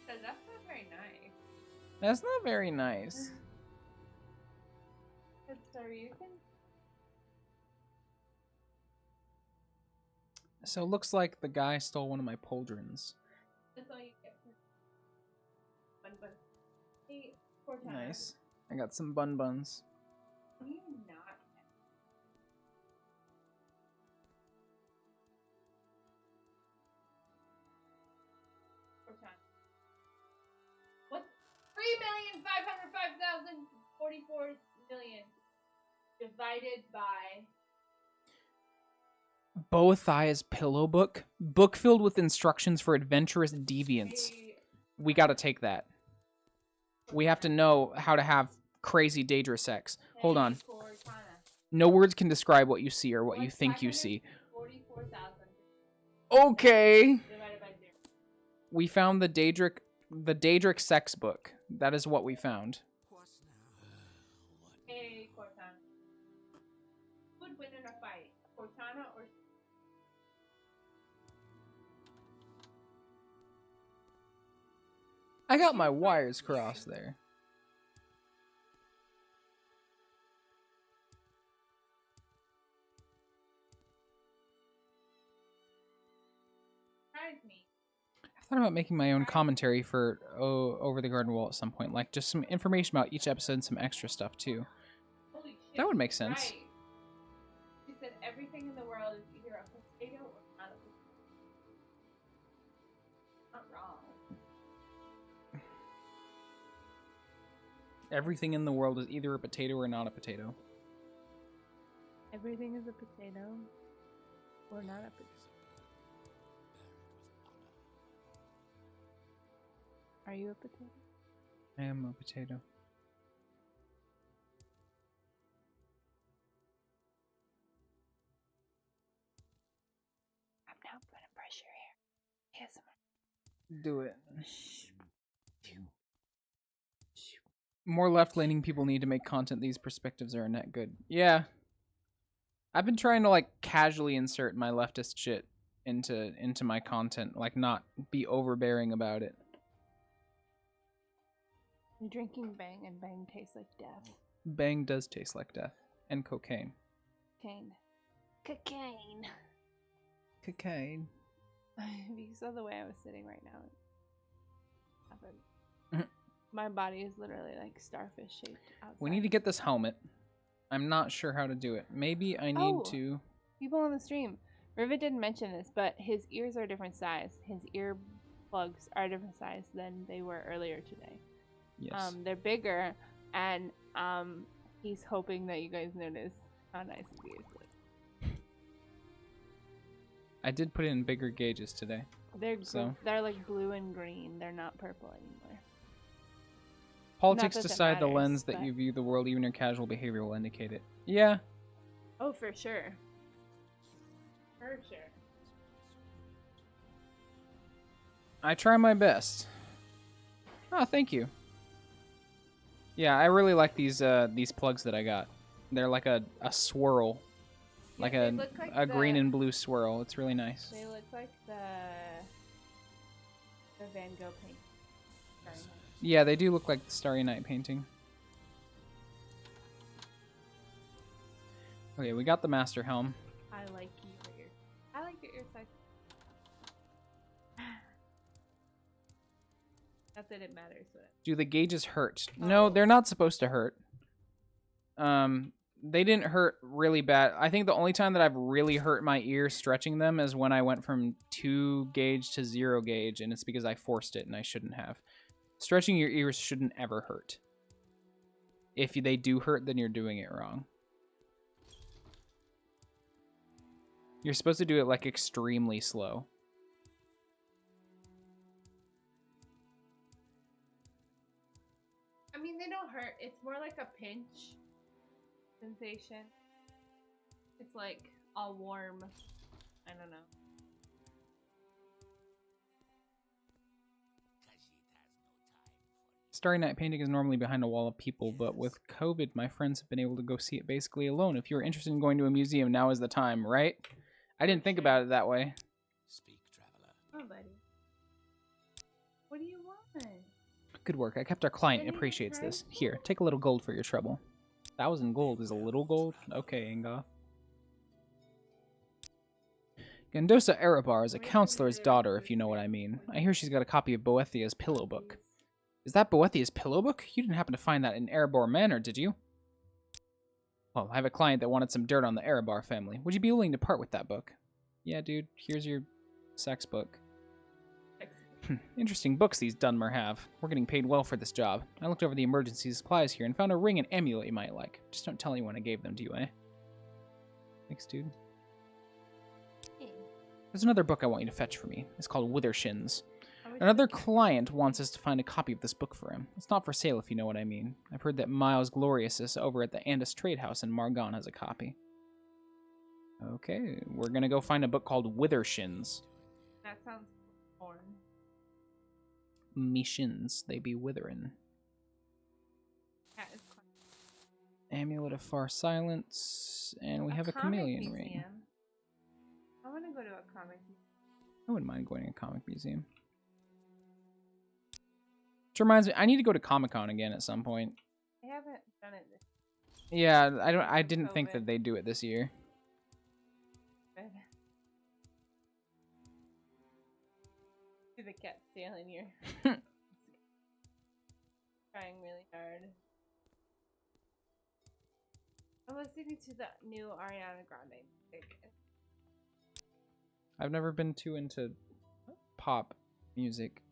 Said that's not very nice. That's not very nice. But sir, you can. So it looks like the guy stole one of my pauldrons. That's all you get. Bun Bun. Hey Cortana. Nice. I got some bun buns. Can you not? 44 million divided by... Boethiah's Pillow Book. Book filled with instructions for adventurous deviants. We gotta take that. We have to know how to have crazy Daedra sex. Hold on. No words can describe what you see or what you think you see. 44,000 Okay. divided by 0. We found the Daedric sex book. That is what we found. What now? Hey, Cortana. Who would win in a fight? Cortana or... I got my wires crossed there. Surprise me. I thought about making my own commentary for Over the Garden Wall at some point. Like, just some information about each episode and some extra stuff, too. Holy shit. That would make sense. Right. She said everything in the world is either a potato or not a potato. Not wrong. Everything in the world is either a potato or not a potato. Everything is a potato or not a potato. Are you a potato? I am a potato. I'm now gonna brush your hair. Do it. More left-leaning people need to make content. These perspectives are net good. Yeah. I've been trying to, like, casually insert my leftist shit into my content. Like, not be overbearing about it. I'm drinking Bang, and Bang tastes like death. Bang does taste like death. And cocaine. Cocaine. Cocaine. Cocaine. If you saw the way I was sitting right now, my body is literally like starfish shaped outside. We need to get this helmet. I'm not sure how to do it. Maybe I need to... People on the stream. Rivet didn't mention this, but his ears are a different size. His ear plugs are a different size than they were earlier today. Yes. They're bigger, and he's hoping that you guys notice how nice his ears look. I did put it in bigger gauges today. They're like blue and green. They're not purple anymore. Politics Not that decide the matters, lens that but- you view the world. Even your casual behavior will indicate it. Yeah. Oh, for sure. For sure. I try my best. Oh, thank you. Yeah, I really like these plugs that I got. They're like a swirl. Yeah, Like they look like a green the- and blue swirl. It's really nice. They look like the Van Gogh paint. Sorry, Yeah, they do look like the Starry Night painting. Okay, we got the Master Helm. I like your ear. I like your ear size. Not that it matters, but Do the gauges hurt? No, they're not supposed to hurt. They didn't hurt really bad. I think the only time that I've really hurt my ear stretching them is when I went from 2 gauge to 0 gauge, and it's because I forced it and I shouldn't have. Stretching your ears shouldn't ever hurt. If they do hurt, then you're doing it wrong. You're supposed to do it like extremely slow. I mean, they don't hurt. It's more like a pinch sensation. It's like all warm. I don't know. Starry Night painting is normally behind a wall of people, but with COVID, my friends have been able to go see it basically alone. If you're interested in going to a museum, now is the time, right? I didn't think about it that way. Speak, traveler. Oh, buddy. What do you want? Good work. I kept our client. Didn't you Appreciates try this. it? Here, take a little gold for your trouble. 1,000 gold is a little gold? Okay, Ingoth. Gandosa Erebar is a counselor's daughter, if you know what I mean. I hear she's got a copy of Boethiah's Pillow Book. Is that Boethiah's Pillow Book? You didn't happen to find that in Erebor Manor, did you? Well, I have a client that wanted some dirt on the Erebar family. Would you be willing to part with that book? Yeah, dude, here's your sex book. Interesting books these Dunmer have. We're getting paid well for this job. I looked over the emergency supplies here and found a ring and amulet you might like. Just don't tell anyone I gave them to you, eh? Thanks, dude. There's another book I want you to fetch for me. It's called Withershins. Another client wants us to find a copy of this book for him. It's not for sale, if you know what I mean. I've heard that Miles Gloriosus over at the Andis Trade House in Margon has a copy. Okay, we're gonna go find a book called Withershins. That sounds porn. Me shins, they be witherin'. That is fun. Amulet of Far Silence, and we have a comic chameleon ring. museum. I want to go to a comic museum. I wouldn't mind going to a comic museum. Which reminds me, I need to go to Comic-Con again at some point. I haven't done it this Yeah, I didn't think COVID. that they'd do it this year. year. See the cat stealing your. Trying really hard. I'm listening to the new Ariana Grande music. I've never been too into pop music.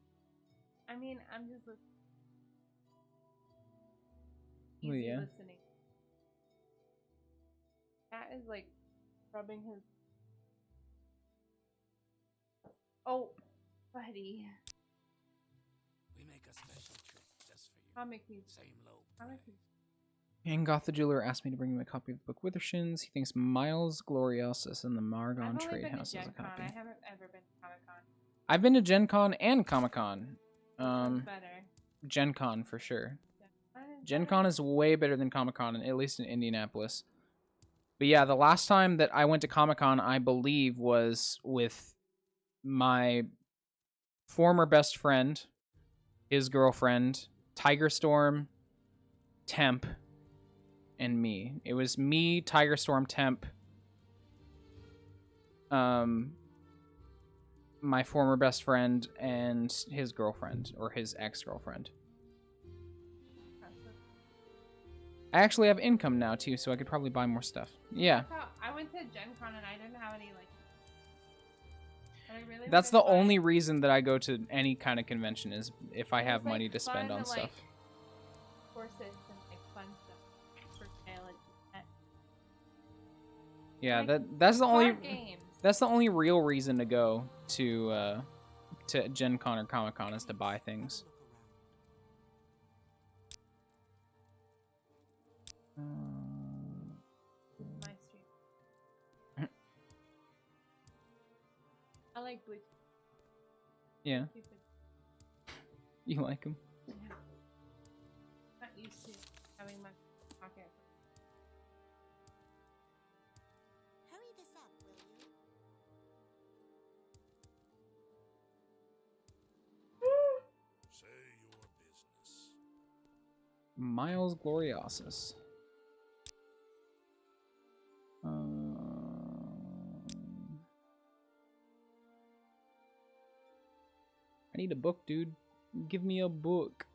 I mean, I'm just Oh, easy yeah. listening. Cat is like rubbing his. Oh, buddy. We make a special trip just for you. Comic music. Same low Comic price. music. Angoth the jeweler asked me to bring him a copy of the book Withershins. He thinks Miles Gloriosus in the I've Margon only Trade been to House has a Gen Con. copy. I haven't ever been to Comic Con. I've been to Gen Con and Comic Con. Better. Gen Con for sure. Mine is Gen better. Con is way better than Comic Con, at least in Indianapolis. But yeah, the last time that I went to Comic Con, I believe, was with my former best friend, his girlfriend, Tiger Storm, Temp, and me. It was me, Tiger Storm, Temp, my former best friend, and his girlfriend, or his ex-girlfriend. I actually have income now, too, so I could probably buy more stuff. Yeah. I went to Gen Con and I didn't have any, like... but I really That's wanted the to buy- only reason that I go to any kind of convention is if I it have was, money like, to spend fun on to, stuff. like, courses and, like, fun stuff for talent. Yeah, like, that's the only Card games. that's the only real reason to go to Gen Con or Comic Con is to buy things. My stream. I like Blue. Yeah, you like them. Not used to having my pocket. Hurry this up, will you? Say your business. Miles Gloriosus. I need a book, dude. Give me a book.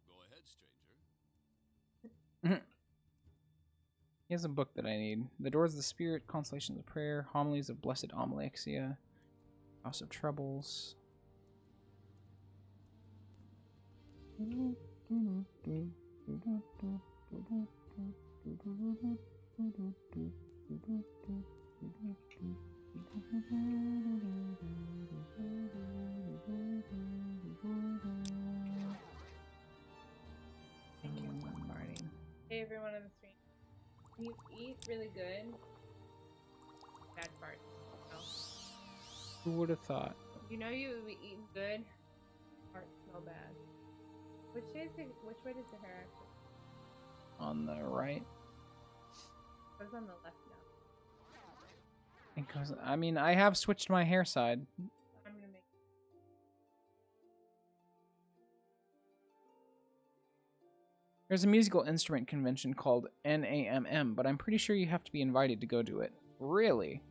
Go ahead, stranger. Here's a book that I need. The Doors of the Spirit, Consolations of Prayer, Homilies of Blessed Amalexia, House of Troubles. Hey everyone on the stream. When you eat really good, bad farts. No. Who would have thought? You know you would be eating good, farts smell bad. Which way does the hair actually? On the right. It goes on the left now. Because I mean, I have switched my hair side. I'm gonna make. There's a musical instrument convention called NAMM, but I'm pretty sure you have to be invited to go to it. Really?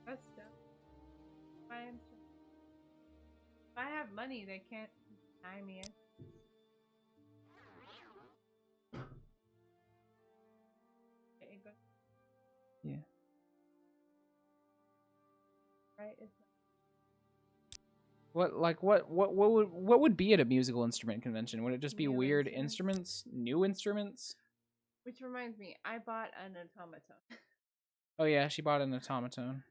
That's dope. If I have money, they can't deny me it. Okay, it goes. Yeah. right? It's What would be at a musical instrument convention? Would it just be New weird instruments. new instruments? Which reminds me, I bought an automaton. Oh yeah, she bought an automaton.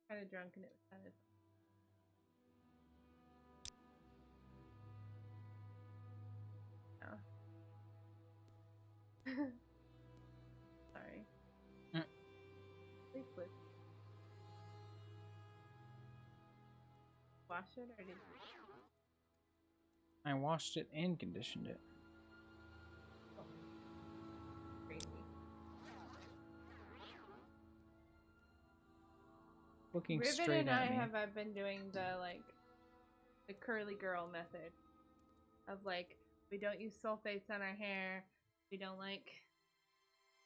Kind of drunk and it was kind of. Sorry. Mm. Please flip. Wash it or did you? I washed it and conditioned it. Oh. Crazy. Looking Rivet straight and at I me. have been doing the curly girl method of like we don't use sulfates on our hair. We don't like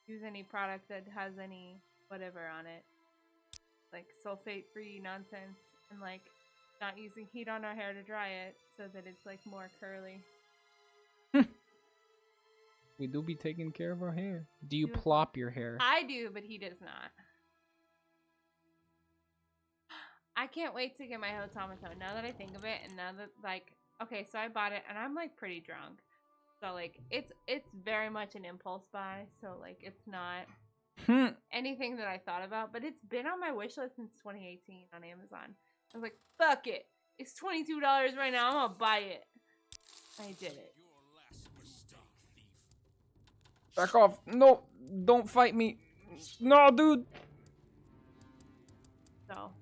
use any product that has any whatever on it. Like sulfate free nonsense and like not using heat on our hair to dry it so that it's like more curly. We do be taking care of our hair. Do you Beautiful. plop your hair? I do, but he does not. I can't wait to get my automaton now that I think of it and now that like okay, so I bought it and I'm like pretty drunk. So like it's very much an impulse buy, so like it's not anything that I thought about, but it's been on my wish list since 2018 on Amazon. I was like, fuck it. It's $22 right now. I'm gonna buy it. I did it. Back off. No, don't fight me. No, dude. So.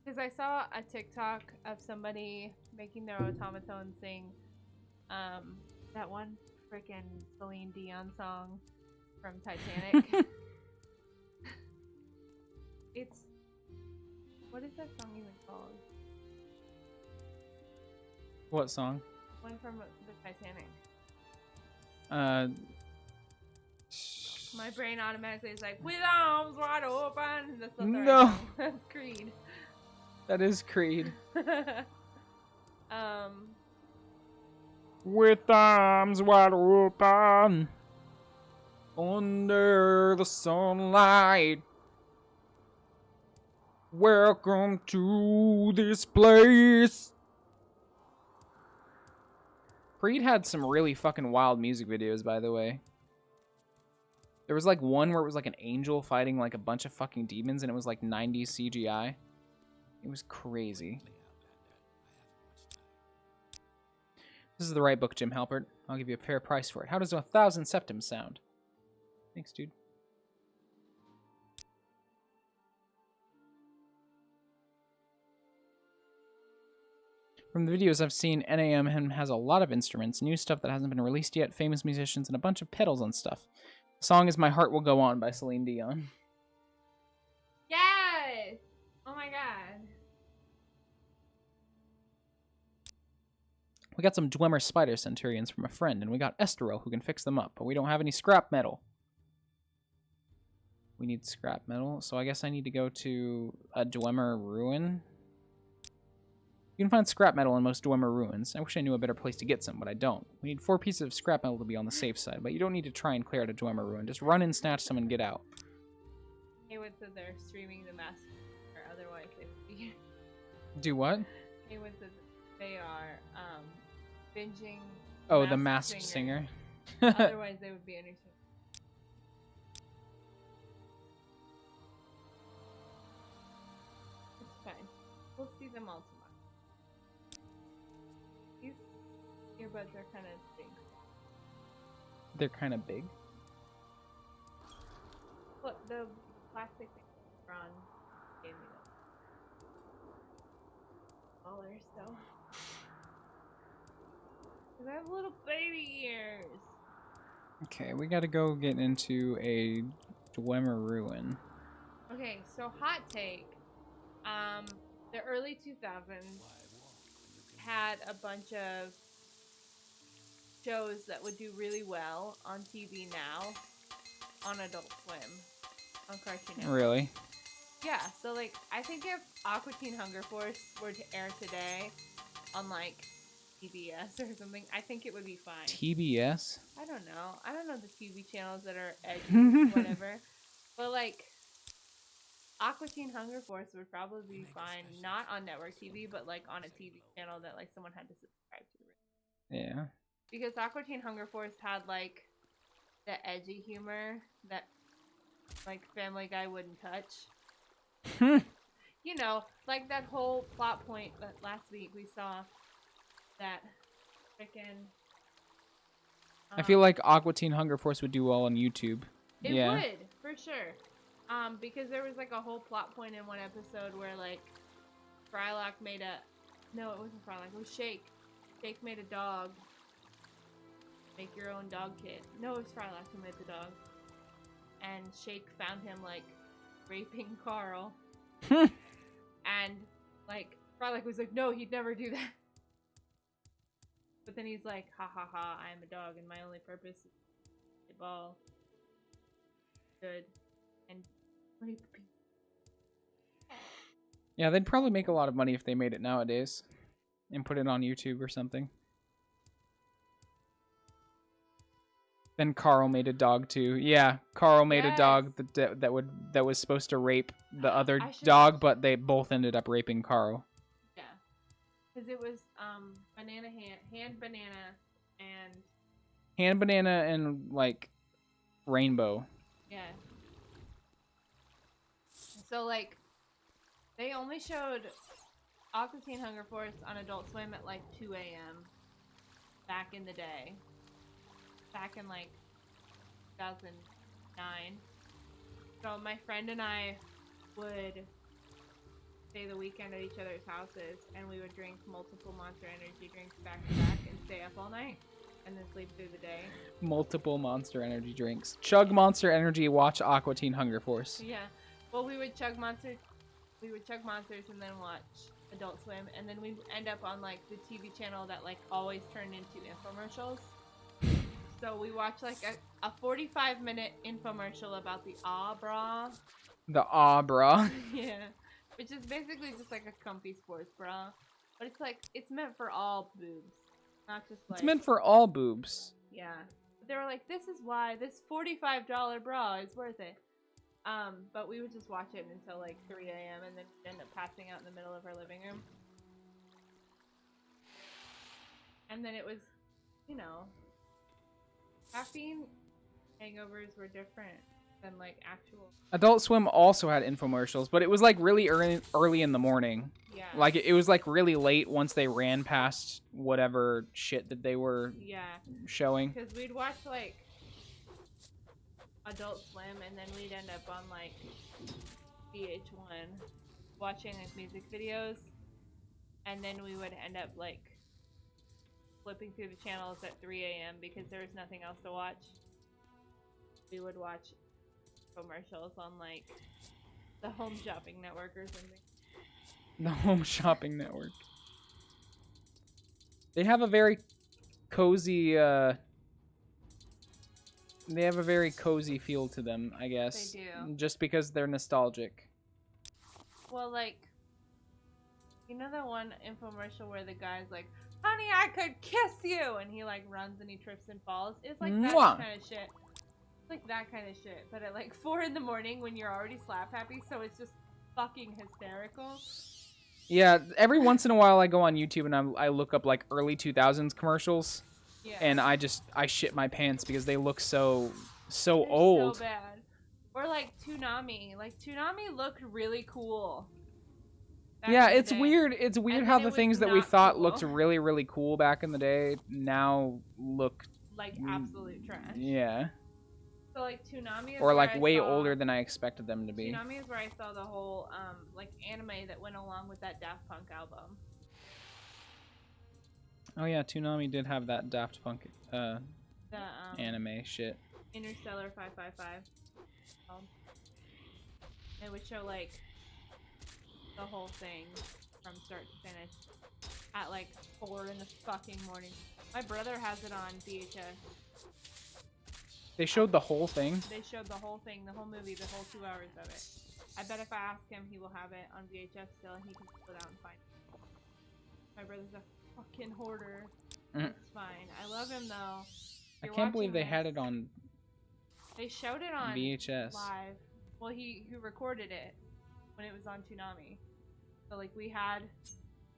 Because I saw a TikTok of somebody making their automaton sing that one freaking Celine Dion song from Titanic. It's what is that song even called? What song? One from the Titanic. My brain automatically is like, with arms wide open. That's not the right No. song. That's Creed. That is Creed. um. With arms wide open, under the sunlight. Welcome to this place. Creed had some really fucking wild music videos, by the way. There was like one where it was like an angel fighting like a bunch of fucking demons and it was like 90s CGI. It was crazy. This is the right book, Jim Halpert. I'll give you a fair price for it. How does 1,000 Septims sound? Thanks, dude. From the videos I've seen, NAM has a lot of instruments, new stuff that hasn't been released yet, famous musicians, and a bunch of pedals and stuff. The song is My Heart Will Go On by Celine Dion. Yes! Oh my god. We got some Dwemer Spider Centurions from a friend, and we got Estero who can fix them up, but we don't have any scrap metal. We need scrap metal, so I guess I need to go to a Dwemer Ruin. You can find scrap metal in most Dwemer ruins. I wish I knew a better place to get some, but I don't. We need 4 pieces of scrap metal to be on the safe side, but you don't need to try and clear out a Dwemer ruin. Just run and snatch some and get out. Haywood said they're streaming the master, otherwise they would be. Do what? Haywood said they are binging. Oh, the Masked Singer. Otherwise they would be entertained. It's fine. We'll see them all tomorrow. These earbuds are kind of big. They're kind of big. Look, the plastic thing Ron gave me them. Dollars though. Cause I have little baby ears. Okay, we gotta go get into a Dwemer ruin. Okay, so hot take. The early 2000s had a bunch of shows that would do really well on TV now, on Adult Swim, on Cartoon Network. Really? Yeah, so like, I think if Aqua Teen Hunger Force were to air today on like TBS or something, I think it would be fine. TBS? I don't know the TV channels that are edgy, whatever. But like, Aqua Teen Hunger Force would probably be fine, not on network TV, but like on a TV channel that like someone had to subscribe to. Yeah. Because Aqua Teen Hunger Force had like the edgy humor that like Family Guy wouldn't touch. You know, like that whole plot point that last week we saw that frickin' I feel like Aqua Teen Hunger Force would do well on YouTube. it Yeah. would, for sure. Because there was like a whole plot point in one episode where like Frylock made a no, it wasn't Frylock, it was Shake. Shake made a dog. Make your own dog kit. No, it was Frylock who made the dog. And Shake found him like raping Carl. And like Frylock was like, no, he'd never do that. But then he's like, ha ha ha, I am a dog and my only purpose is to ball good and rape people. Yeah, they'd probably make a lot of money if they made it nowadays and put it on YouTube or something. Then Carl made a dog too. Yeah, Carl made a dog that was supposed to rape the other dog, but they both ended up raping Carl. Yeah, because it was hand banana and like Rainbow. Yeah. So like, they only showed Aqua Teen Hunger Force on Adult Swim at like 2 a.m. back in the day. Back in like 2009. So my friend and I would stay the weekend at each other's houses and we would drink multiple Monster Energy drinks back to back and stay up all night and then sleep through the day. Multiple Monster Energy drinks. Chug Monster Energy, watch Aqua Teen Hunger Force. Yeah. Well, we would chug monsters and then watch Adult Swim, and then we'd end up on like the TV channel that like always turned into infomercials. So we watched like a 45-minute infomercial about the bra. The bra. Yeah. Which is basically just like a comfy sports bra. But it's like, it's meant for all boobs. Not just like... It's meant for all boobs. Yeah. But they were like, this is why this $45 bra is worth it. But we would just watch it until like 3 a.m. and then we'd end up passing out in the middle of our living room. And then it was, you know... Caffeine hangovers were different than like actual. Adult Swim also had infomercials, but it was like really early in the morning. Yeah. Like it was like really late once they ran past whatever shit that they were showing. Because we'd watch like Adult Swim and then we'd end up on like VH1 watching like music videos, and then we would end up like flipping through the channels at 3 a.m. because there was nothing else to watch. We would watch commercials on like the Home Shopping Network or something. The Home Shopping Network. They have a very cozy feel to them, I guess. They do. Just because they're nostalgic. Well, like, you know that one infomercial where the guy's like, honey, I could kiss you! And he, like, runs and he trips and falls. It's like that kind of shit. It's like that kind of shit. But at, like, 4 in the morning when you're already slap happy, so it's just fucking hysterical. Yeah, every once in a while I go on YouTube and I look up, like, early 2000s commercials. Yeah. And I shit my pants because they look so old. So bad. Or, like, Toonami. Like, Toonami looked really cool. Yeah, it's weird. It's weird how the things that we thought looked really, really cool back in the day now look like absolute trash. Yeah. So like Toonami is or like way older than I expected them to be. Toonami is where I saw the whole like anime that went along with that Daft Punk album. Oh yeah, Toonami did have that Daft Punk anime shit. Interstellar 555. It would show like the whole thing from start to finish at like 4 in the fucking morning. My brother has it on VHS. They showed the whole thing? They showed the whole thing, the whole movie, the whole 2 hours of it. I bet if I ask him, he will have it on VHS still and he can pull it out and find it. My brother's a fucking hoarder. It's fine. I love him though. I can't believe they had it on They showed it on VHS. live. Well, he recorded it when it was on Toonami. So like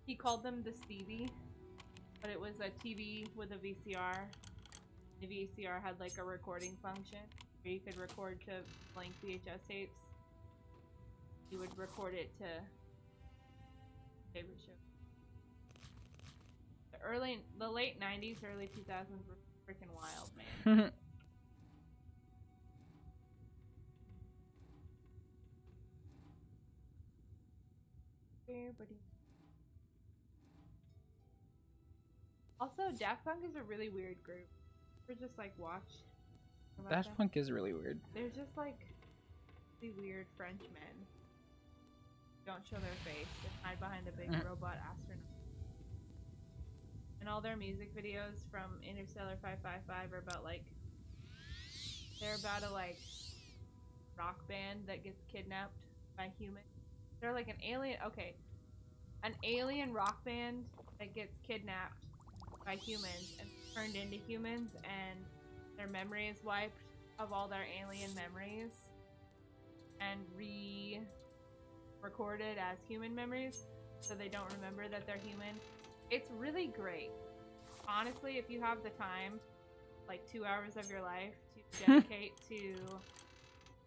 he called them the Stevie, but it was a TV with a VCR. The VCR had like a recording function where you could record to blank VHS tapes. You would record it to favorite show. The late 90s, early 2000s were freaking wild, man. Also, Daft Punk is a really weird group. We're just like watch. Daft Punk is really weird. They're just like really weird French men. Don't show their face. They hide behind a big robot astronaut. And all their music videos from Interstellar 555 are about like they're about a like rock band that gets kidnapped by humans. They're like an alien rock band that gets kidnapped by humans and turned into humans, and their memory is wiped of all their alien memories and re-recorded as human memories, so they don't remember that they're human. It's really great. Honestly, if you have the time, like 2 hours of your life to dedicate to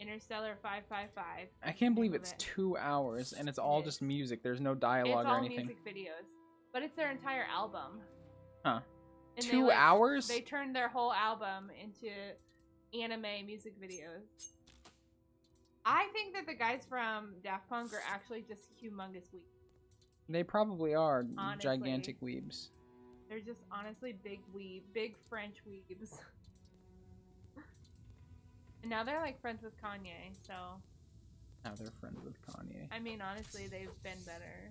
Interstellar 555. I can't believe it's 2 hours and it's all just music. There's no dialogue or anything. It's all music videos. But it's their entire album. Huh. And 2 hours? They turned their whole album into anime music videos. I think that the guys from Daft Punk are actually just humongous weebs. They probably are. Honestly. Gigantic weebs. They're just honestly big French weebs. And now they're like friends with Kanye, so. Now they're friends with Kanye. I mean, honestly, they've been better.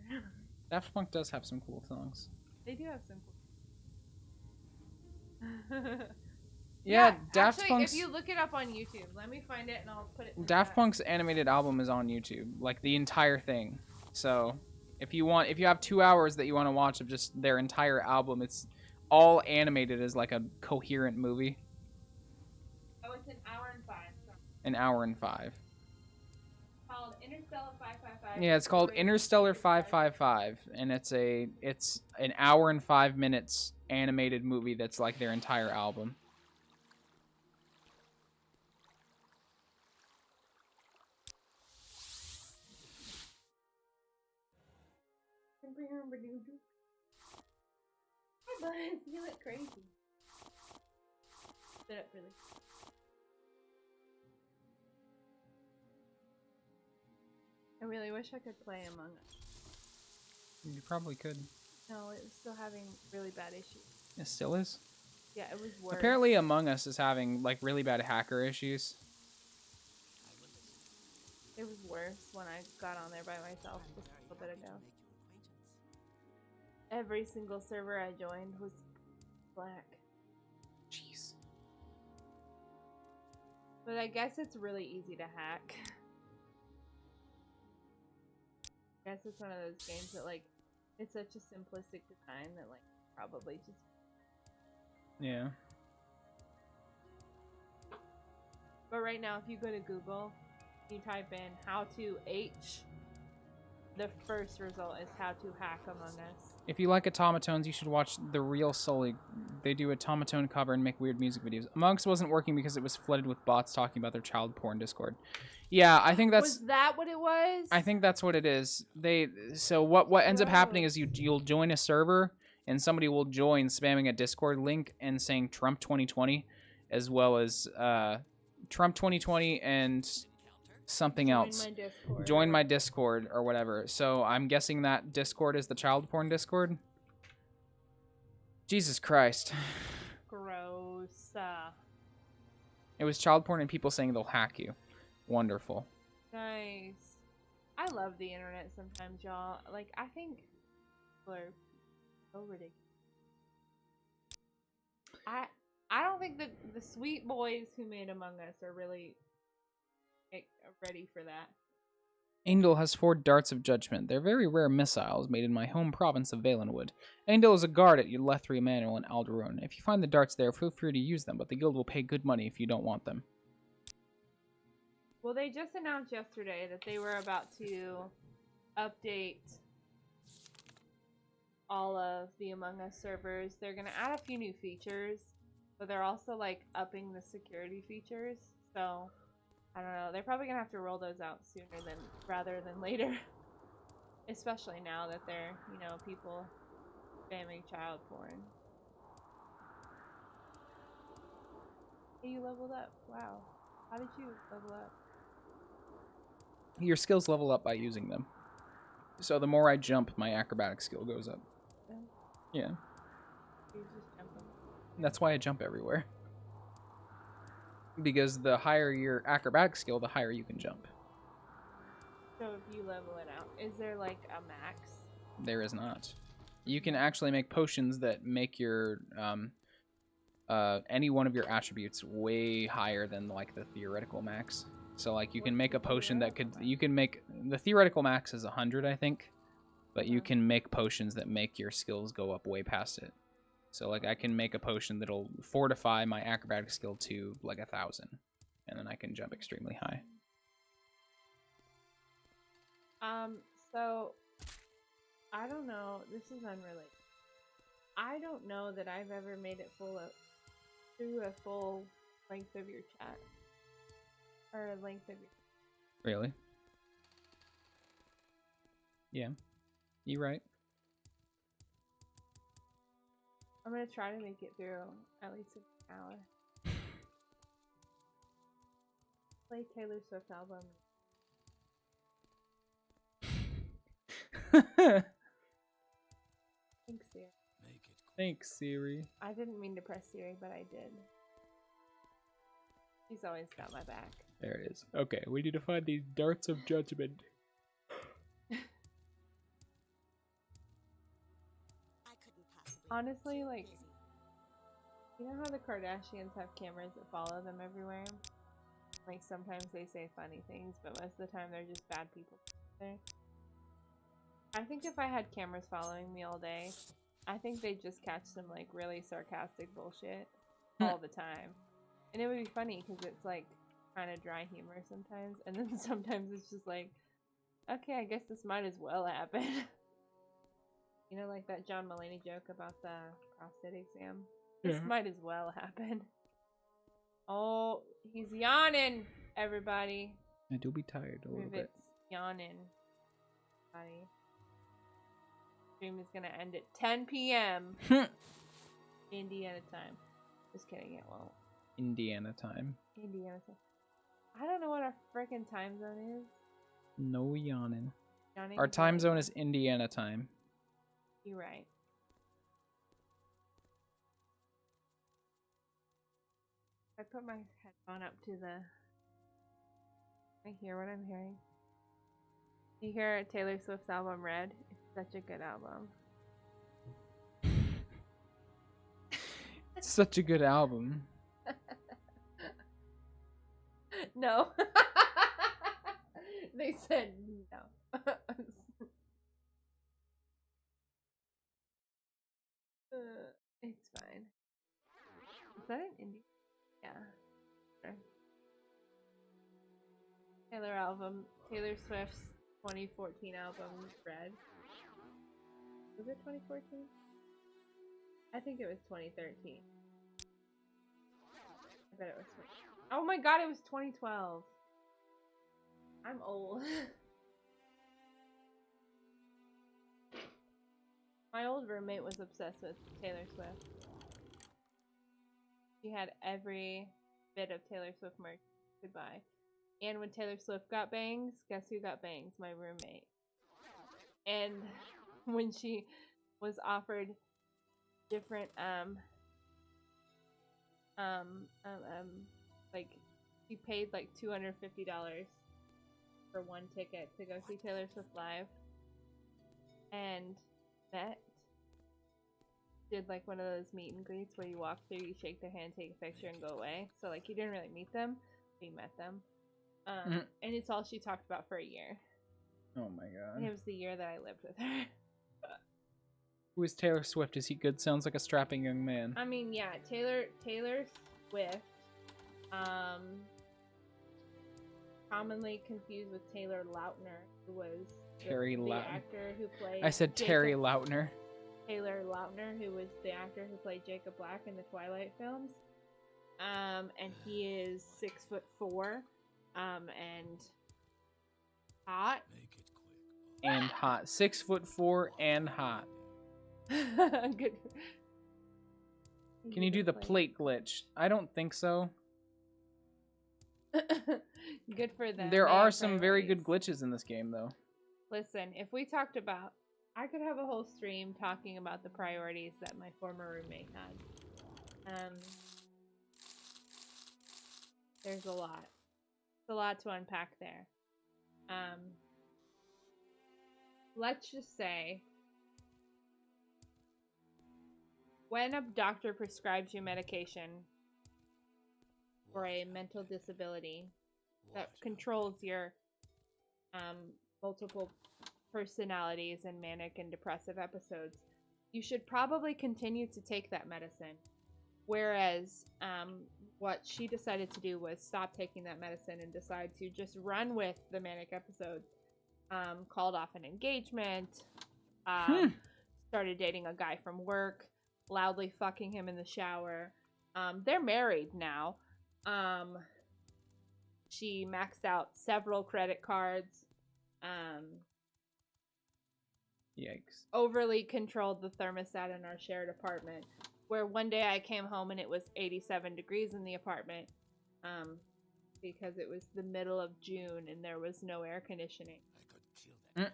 Daft Punk does have some cool songs. They do have some cool. Yeah, Daft actually, Punk's. if you look it up on YouTube, let me find it and I'll put it. In Daft Punk's animated album is on YouTube, like the entire thing. So, if you have 2 hours that you want to watch of just their entire album, it's all animated as like a coherent movie. Oh, it's an hour and 5. So. An hour and 5. Called Interstellar 555. Yeah, it's called Interstellar 555, and it's an hour and 5 minutes animated movie that's like their entire album. Hi, Buzz. You look crazy. Sit up really. I really wish I could play Among Us. You probably could. No, it was still having really bad issues. It still is? Yeah, it was worse. Apparently Among Us is having like really bad hacker issues. It was worse when I got on there by myself just a little bit ago. Every single server I joined was black. Jeez. But I guess it's really easy to hack. I guess it's one of those games that like, it's such a simplistic design that like, probably just... Yeah. But right now, if you go to Google, you type in how to H, the first result is how to hack Among Us. If you like automatones, you should watch The Real Sully. They do automaton cover and make weird music videos. Among Us wasn't working because it was flooded with bots talking about their child porn Discord. Yeah, I think that's... Was that what it was? I think that's what it is. So what ends up happening is you'll join a server and somebody will join spamming a Discord link and saying Trump 2020, as well as Trump 2020 and something else. Join my Discord or whatever. So I'm guessing that Discord is the child porn Discord. Jesus Christ. Gross. It was child porn and people saying they'll hack you. Wonderful. Nice. I love the internet sometimes, y'all. Like, I think people are so ridiculous. I don't think that the sweet boys who made Among Us are really ready for that. Angel has 4 darts of judgment. They're very rare missiles made in my home province of Valenwood. Angel is a guard at Lethri Manor in Alderone. If you find the darts there, feel free to use them, but the guild will pay good money if you don't want them. Well, they just announced yesterday that they were about to update all of the Among Us servers. They're gonna add a few new features, but they're also like upping the security features. So I don't know. They're probably gonna have to roll those out sooner than rather than later. Especially now that they're, you know, people spamming child porn. Hey, you leveled up. Wow. How did you level up? Your skills level up by using them. So the more I jump, my acrobatic skill goes up. Yeah. You just jumping. That's why I jump everywhere. Because the higher your acrobatic skill, the higher you can jump. So if you level it out, is there like a max? There is not. You can actually make potions that make your any one of your attributes way higher than like the theoretical max. So like you can make a potion that could the theoretical max is 100, I think, but you can make potions that make your skills go up way past it. So like I can make a potion that'll fortify my acrobatic skill to like 1,000, and then I can jump extremely high. So I don't know. This is unrelated. I don't know that I've ever made it through a full length of your chat. Or length of your... Really? Yeah. You right. I'm gonna try to make it through at least an hour. Play Taylor Swift album. Thanks, Siri. Make it quick. Thanks, Siri. I didn't mean to press Siri, but I did. She's always got my back. There it is. Okay, we need to find these darts of judgment. I couldn't possibly. Honestly, like, you know how the Kardashians have cameras that follow them everywhere? Like, sometimes they say funny things, but most of the time they're just bad people there. I think if I had cameras following me all day, I think they'd just catch some, like, really sarcastic bullshit all the time. And it would be funny, because it's, like, kind of dry humor sometimes, and then sometimes it's just like, okay, I guess this might as well happen. You know, like that John Mulaney joke about the prostate exam? This might as well happen. Oh, he's yawning, everybody. I do be tired a little bit. Rivet's yawning. Buddy. Stream is gonna end at 10 p.m. Indiana time. Just kidding, it won't. Indiana time. Indiana time. I don't know what our freaking time zone is. No yawning. Yawning Our is time what- zone is Indiana time. You're right. I put my headphone up to the... I hear what I'm hearing. You hear Taylor Swift's album Red? It's such a good album. It's such a good album. No. They said no. It's fine. Is that an indie? Yeah. Sure. Taylor Swift's 2014 album, Red. Was it 2014? I think it was 2013. I bet it was 20. Oh my god, it was 2012. I'm old. My old roommate was obsessed with Taylor Swift. She had every bit of Taylor Swift merch she could buy. And when Taylor Swift got bangs, guess who got bangs? My roommate. And when she was offered different like she paid like $250 for one ticket to go see Taylor Swift live, and did like one of those meet and greets where you walk through, you shake their hand, take a picture, and go away. So like you didn't really meet them, but you met them. And it's all she talked about for a year. Oh my god. And it was the year that I lived with her. Who is Taylor Swift? Is he good? Sounds like a strapping young man. I mean, yeah, Taylor Swift. commonly confused with Taylor Lautner, who was Terry the Lautner. actor who played. I said Terry Jacob- Lautner. Taylor Lautner, who was the actor who played Jacob Black in the Twilight films. And he is 6'4", and hot. Make it quick. And hot. 6'4" and hot. Good. Can you do the plate glitch? I don't think so. Good for them. There They are have some very good priorities. glitches in this game, though. Listen, if we talked about, I could have a whole stream talking about the priorities that my former roommate had. There's a lot. It's a lot to unpack there. Let's just say, when a doctor prescribes you medication for a mental disability that controls your multiple personalities and manic and depressive episodes, you should probably continue to take that medicine. Whereas what she decided to do was stop taking that medicine and decide to just run with the manic episodes. Called off an engagement, started dating a guy from work, loudly fucking him in the shower. They're married now. She maxed out several credit cards. Yikes. Overly controlled the thermostat in our shared apartment, where one day I came home and it was 87 degrees in the apartment, because it was the middle of June and there was no air conditioning. I could kill that guy.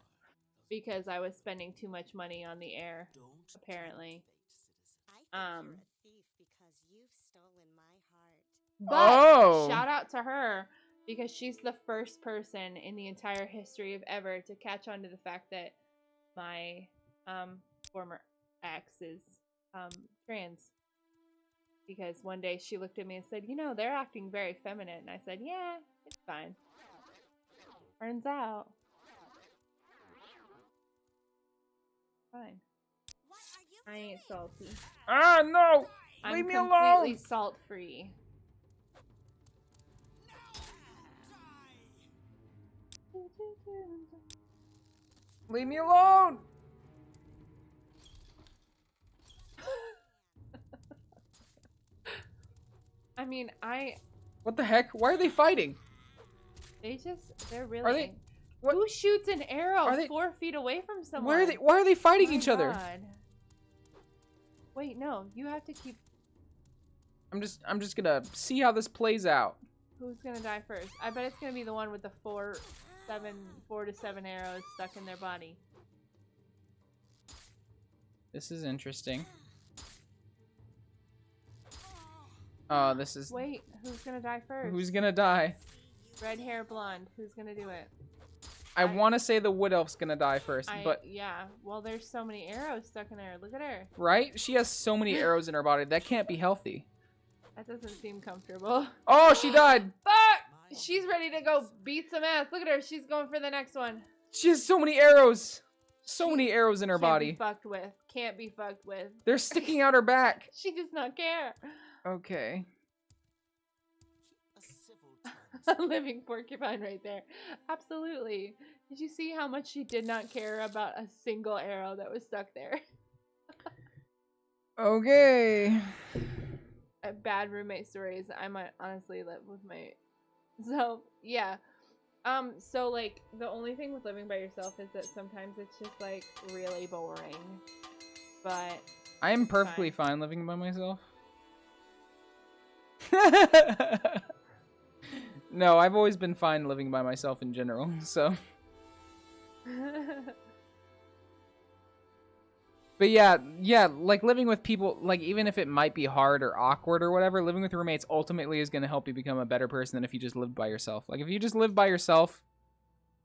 Because I was spending too much money on the air, apparently. I think you're a thief because you've stolen my heart. But shout out to her, because she's the first person in the entire history of ever to catch on to the fact that my former ex is trans. Because one day she looked at me and said, you know, they're acting very feminine. And I said, yeah, it's fine. Turns out. Fine. I ain't salty. Ah, no! I'm Leave me completely alone! salt-free. Leave me alone! I mean, What the heck? Why are they fighting? they're really... Are they... What? Who shoots an arrow Are they- 4 feet away from someone? Why are they fighting My each other? God. Wait, no, you have to keep... I'm just gonna see how this plays out. Who's gonna die first? I bet it's gonna be the one with the 4 to 7 arrows stuck in their body. This is interesting. Oh, this is... Wait, who's gonna die first? Who's gonna die? Red hair, blonde. Who's gonna do it? I want to say the wood elf's gonna die first, but... Yeah, well, there's so many arrows stuck in her. Look at her. Right? She has so many arrows in her body. That can't be healthy. That doesn't seem comfortable. Oh, she died! Fuck! She's ready to go beat some ass. Look at her. She's going for the next one. She has so many arrows! So many arrows in her body. Can't be fucked with. Can't be fucked with. They're sticking out her back. She does not care. Okay. A civil A living porcupine right there. Absolutely. Did you see how much she did not care about a single arrow that was stuck there? Okay. Bad roommate stories. I might honestly live with my... So, yeah. So, like, the only thing with living by yourself is that sometimes it's just, like, really boring. But... I am perfectly fine living by myself. No, I've always been fine living by myself in general, so... But yeah, like living with people, like even if it might be hard or awkward or whatever, living with roommates ultimately is going to help you become a better person than if you just lived by yourself. Like if you just live by yourself,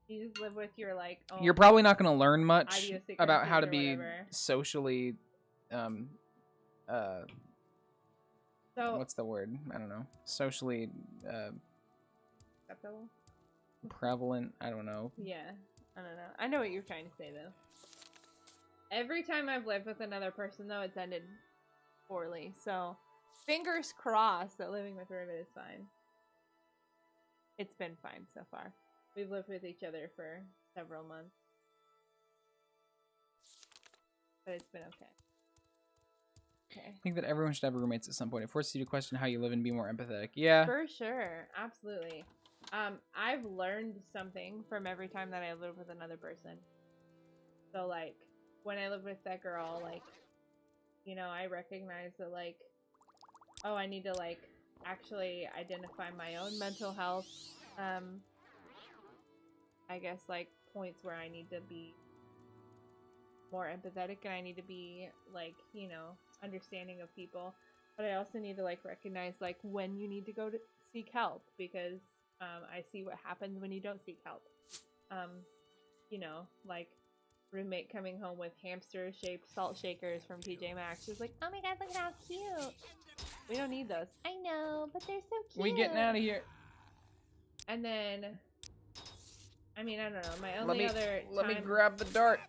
you just live with your, like, own you're probably not going to learn much idiosyncrasies about how to or be whatever. socially, So, what's the word? I don't know. Socially, acceptable? prevalent. I don't know. Yeah, I don't know. I know what you're trying to say, though. Every time I've lived with another person, though, it's ended poorly. So, fingers crossed that living with Rivet is fine. It's been fine so far. We've lived with each other for several months. But it's been okay. Okay. I think that everyone should have roommates at some point. It forces you to question how you live and be more empathetic. Yeah. For sure. Absolutely. I've learned something from every time that I live with another person. So, like, when I lived with that girl, like, you know, I recognize that, like, oh, I need to, like, actually identify my own mental health. I guess, like, points where I need to be more empathetic and I need to be, like, you know, understanding of people. But I also need to, like, recognize, like, when you need to go to seek help because I see what happens when you don't seek help. You know, like, roommate coming home with hamster-shaped salt shakers from TJ Maxx. She's like, oh my god, look at how cute. We don't need those. I know, but they're so cute. We getting out of here. And then, I mean, I don't know. My Let only me other let time, me grab the dart.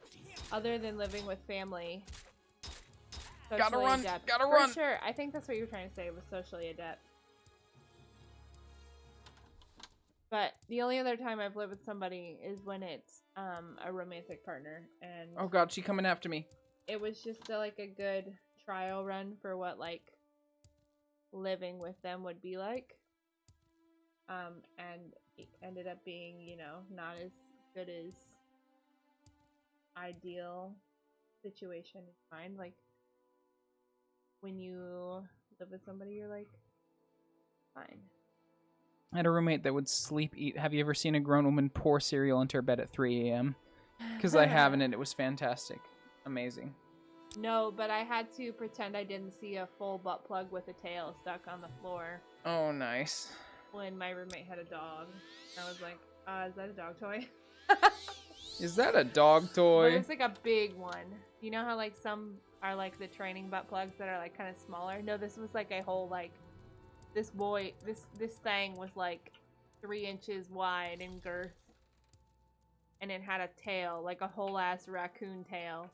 other than living with family, Gotta socially run. adept. Gotta For run. sure. I think that's what you were trying to say was socially adept. But the only other time I've lived with somebody is when it's a romantic partner, and Oh god, she coming after me. it was just like a good trial run for what like living with them would be like. And it ended up being, you know, not as good as ideal situation in mind. Like when you live with somebody, you're like, fine. I had a roommate that would sleep eat. Have you ever seen a grown woman pour cereal into her bed at 3 a.m.? Because I haven't, and it was fantastic. Amazing. No, but I had to pretend I didn't see a full butt plug with a tail stuck on the floor Oh, nice. when my roommate had a dog. I was like, is that a dog toy? Is that a dog But toy? it was like a big one. You know how like some are like the training butt plugs that are like kind of smaller? No, this was like a whole like this thing was like 3 inches wide in girth. And it had a tail, like a whole ass raccoon tail.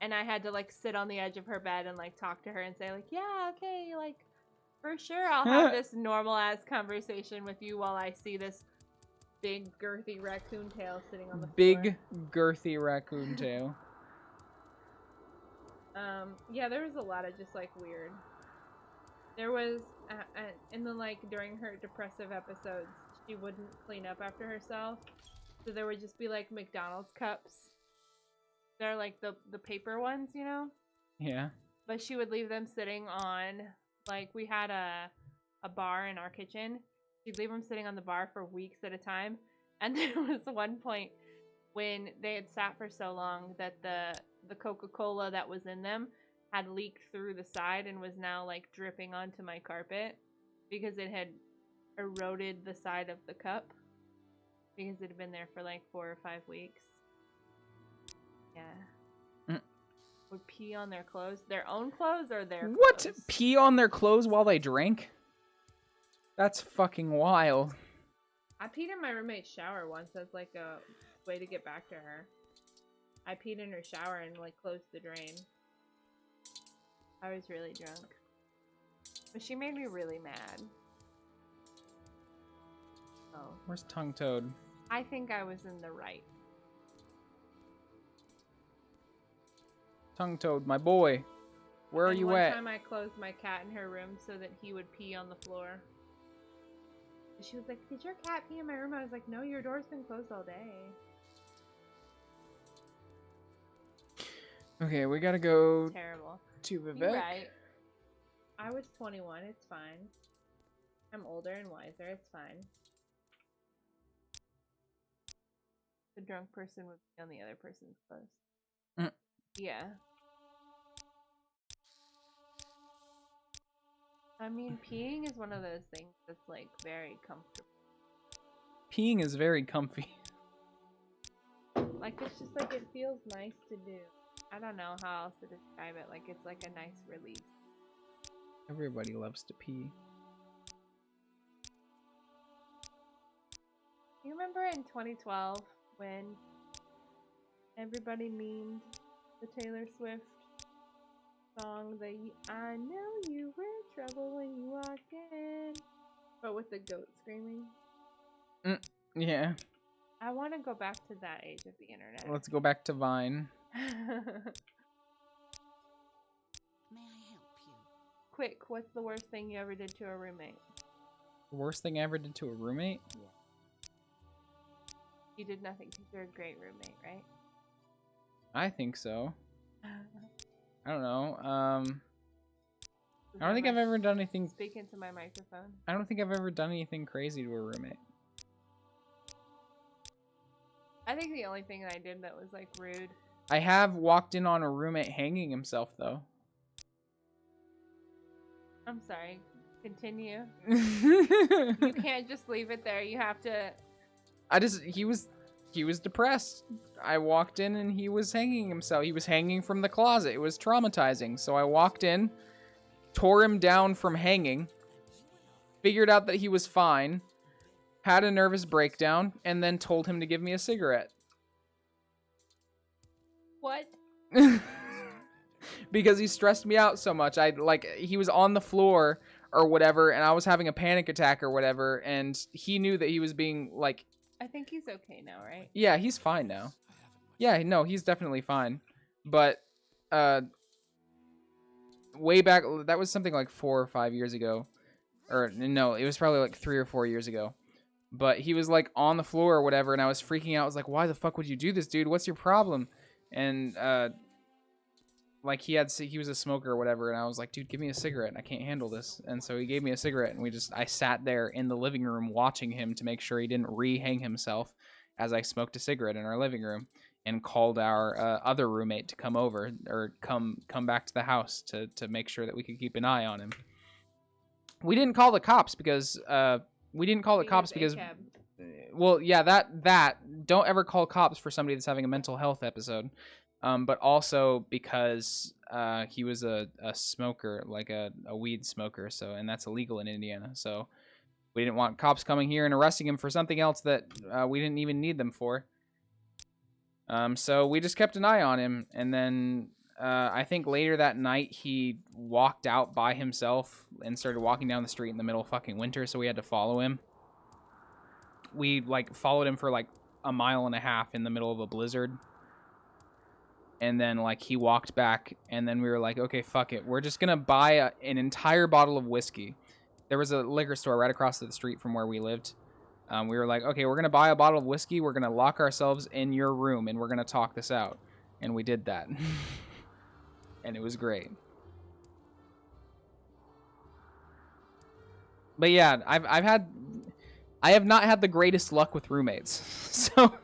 And I had to like sit on the edge of her bed and like talk to her and say like, yeah, okay, like for sure I'll have this normal ass conversation with you while I see this big girthy raccoon tail sitting on the floor. Big, girthy raccoon tail. Yeah, there was a lot of just like weird. There was, and then like during her depressive episodes, she wouldn't clean up after herself. So there would just be like McDonald's cups. They're like the paper ones, you know? Yeah. But she would leave them sitting on, like we had a bar in our kitchen. She'd leave them sitting on the bar for weeks at a time. And there was one point when they had sat for so long that the Coca-Cola that was in them had leaked through the side and was now like dripping onto my carpet because it had eroded the side of the cup because it had been there for like 4 or 5 weeks. Yeah. Would pee on their clothes. Their own clothes or their clothes? What? Pee on their clothes while they drank? That's fucking wild. I peed in my roommate's shower once as like a way to get back to her. I peed in her shower and like closed the drain. I was really drunk. But she made me really mad. Oh. Where's Tongue Toad? I think I was in the right. Tongue Toad, my boy. Where are And you one at? time I closed my cat in her room so that he would pee on the floor. And she was like, did your cat pee in my room? I was like, no, your door's been closed all day. Okay, we gotta go Terrible. to Vivek. You're right. I was 21. It's fine. I'm older and wiser. It's fine. The drunk person would be on the other person's clothes. Mm. Yeah. I mean, peeing is one of those things that's like very comfortable. Peeing is very comfy. Like it's just like it feels nice to do. I don't know how else to describe it. Like it's like a nice release. Everybody loves to pee. You remember in 2012 when everybody memed the Taylor Swift song, I know you were in trouble when you walked in, but with the goat screaming? Yeah. I want to go back to that age of the internet. Let's go back to Vine. May I help you? Quick, what's the worst thing you ever did to a roommate? The worst thing I ever did to a roommate? You did nothing because you're a great roommate, right? I think so. I don't know. I don't think I've ever done anything. Speak into my microphone. I don't think I've ever done anything crazy to a roommate. I think the only thing I did that was like rude. I have walked in on a roommate hanging himself though. I'm sorry. Continue. You can't just leave it there. You have to. He was depressed. I walked in and he was hanging himself. He was hanging from the closet. It was traumatizing. So I walked in, tore him down from hanging, figured out that he was fine, had a nervous breakdown, and then told him to give me a cigarette. What? Because he stressed me out so much. He was on the floor or whatever, and I was having a panic attack or whatever, and he knew that he was being like... I think he's okay now, right? Yeah, he's fine now. Yeah, no, he's definitely fine. But, way back, that was something like 4 or 5 years ago. Or, no, it was probably like 3 or 4 years ago. But he was like on the floor or whatever, and I was freaking out. I was like, why the fuck would you do this, dude? What's your problem? And, like he was a smoker or whatever, and I was like, dude, give me a cigarette. I can't handle this. And so he gave me a cigarette, and I sat there in the living room watching him to make sure he didn't re-hang himself as I smoked a cigarette in our living room, and called our other roommate to come over or come back to the house to make sure that we could keep an eye on him. We didn't call the cops because well, yeah, that don't ever call cops for somebody that's having a mental health episode. But also because he was a smoker, like a weed smoker, and that's illegal in Indiana. So we didn't want cops coming here and arresting him for something else that we didn't even need them for. So we just kept an eye on him, and then I think later that night he walked out by himself and started walking down the street in the middle of fucking winter, so we had to follow him. We followed him for like a mile and a half in the middle of a blizzard. And then, he walked back, and then we were like, okay, fuck it. We're just going to buy an entire bottle of whiskey. There was a liquor store right across the street from where we lived. We were like, okay, we're going to buy a bottle of whiskey. We're going to lock ourselves in your room, and we're going to talk this out. And we did that. And it was great. But yeah, I have not had the greatest luck with roommates. So...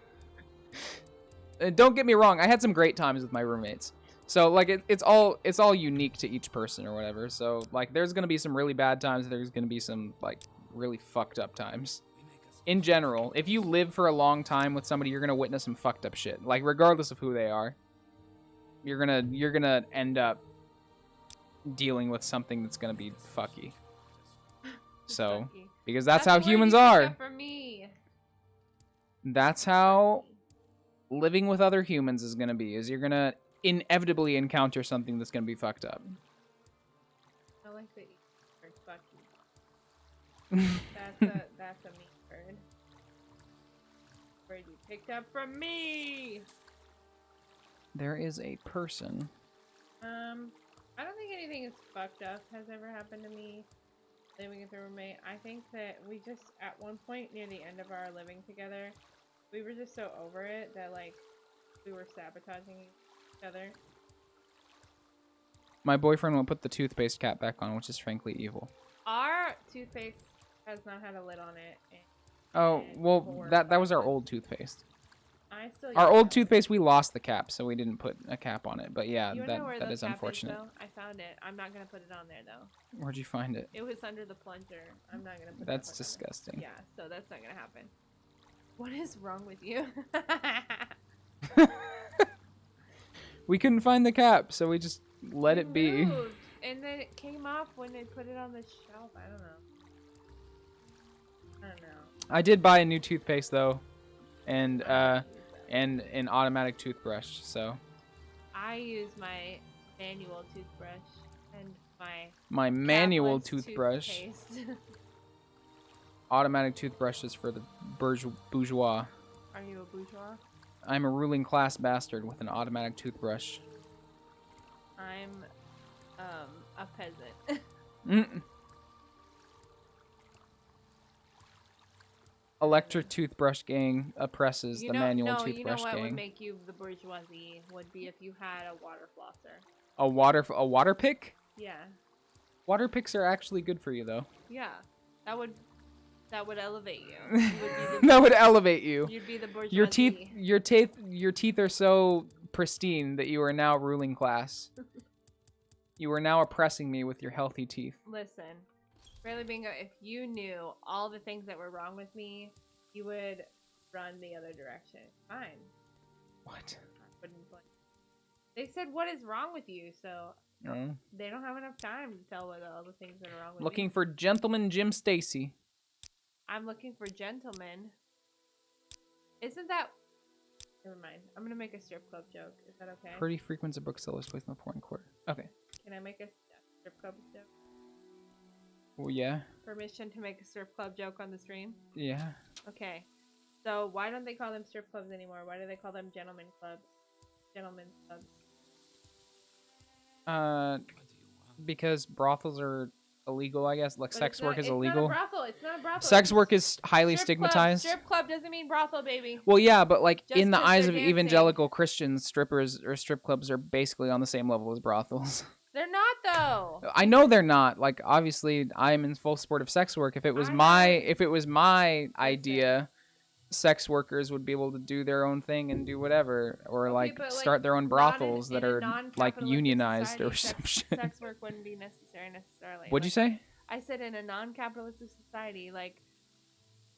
Don't get me wrong, I had some great times with my roommates. So it's all unique to each person or whatever. So there's gonna be some really bad times. There's gonna be some really fucked up times. In general, if you live for a long time with somebody, you're gonna witness some fucked up shit. Regardless of who they are, you're gonna end up dealing with something that's gonna be fucky. So because that's how humans are. For me. That's how living with other humans is going to be, is you're going to inevitably encounter something that's going to be fucked up. I like the word fucky. That's a mean word. Word you picked up from me! There is a person. I don't think anything as fucked up has ever happened to me living with a roommate. I think that we just, at one point near the end of our living together, we were just so over it that we were sabotaging each other. My boyfriend will put the toothpaste cap back on, which is frankly evil. Our toothpaste has not had a lid on it. Oh, well, that was our old toothpaste. I still Our old toothpaste, we lost the cap, so we didn't put a cap on it. But yeah, that is unfortunate. I found it. I'm not gonna put it on there though. Where'd you find it? It was under the plunger. I'm not gonna put That's disgusting. Yeah, so that's not gonna happen. What is wrong with you? We couldn't find the cap, so we just let it be. Moved, and then it came off when they put it on the shelf. I don't know. I did buy a new toothpaste though, and an automatic toothbrush. So I use my manual toothbrush and my manual capless toothbrush. Automatic toothbrushes for the bourgeois. Are you a bourgeois? I'm a ruling class bastard with an automatic toothbrush. I'm a peasant. Mm. Electric toothbrush gang oppresses the manual toothbrush you know what gang. would make you the bourgeoisie would be if you had a water flosser. A water pick? Yeah. Water picks are actually good for you though. Yeah. That would elevate you. You would be That would elevate you. You'd be the bourgeoisie. Your teeth are so pristine that you are now ruling class. You are now oppressing me with your healthy teeth. Listen, Fairly Bingo, if you knew all the things that were wrong with me, you would run the other direction. Fine. What? I wouldn't blame. They said, what is wrong with you? So No. they don't have enough time to tell what all the things that are wrong with Looking me. for Gentleman Jim Stacy. I'm looking for gentlemen. Isn't that... Never mind. I'm going to make a strip club joke. Is that okay? Pretty frequents a booksellers place in the pouring court. Okay. Can I make a strip club joke? Well, yeah. Permission to make a strip club joke on the stream? Yeah. Okay. So why don't they call them strip clubs anymore? Why do they call them gentlemen clubs? Gentlemen's clubs. What do you want? Because brothels are illegal, I guess. Like But sex it's work not, is it's illegal. Not a brothel. It's not a brothel. Sex It's work is highly strip stigmatized. Club. Strip club doesn't mean brothel, baby. Well, yeah, but like Just in the 'cause eyes they're of dancing. evangelical Christians, strippers or strip clubs are basically on the same level as brothels. They're not though. I know they're not. Like obviously, I'm in full support of sex work. If it was my idea, sex workers would be able to do their own thing and do whatever, or Okay, like but, start their own brothels that in a are like non-capitalistic unionized society, or some shit. Sex work wouldn't be necessary necessarily. What'd you say? I said in a non-capitalistic society, like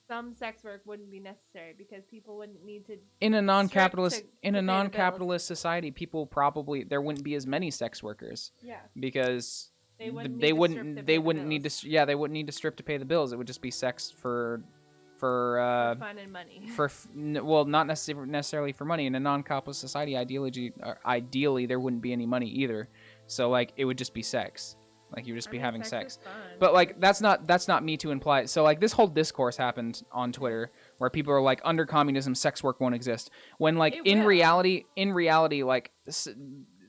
some sex work wouldn't be necessary because people wouldn't need to. In a non-capitalist to pay the bills. non-capitalist society, people probably there wouldn't be as many sex workers Yeah. because They wouldn't. they need to strip to wouldn't pay they the wouldn't need bills. to yeah they wouldn't need to strip to pay the bills. It would just be sex for For fun and money. well, not necessarily for money. In a non-capitalist society, ideally there wouldn't be any money either. So like it would just be sex. Like you would just be having sex. Is fun. But like that's not me to imply. So like this whole discourse happened on Twitter where people are like, under communism, sex work won't exist. When like It in will. reality, like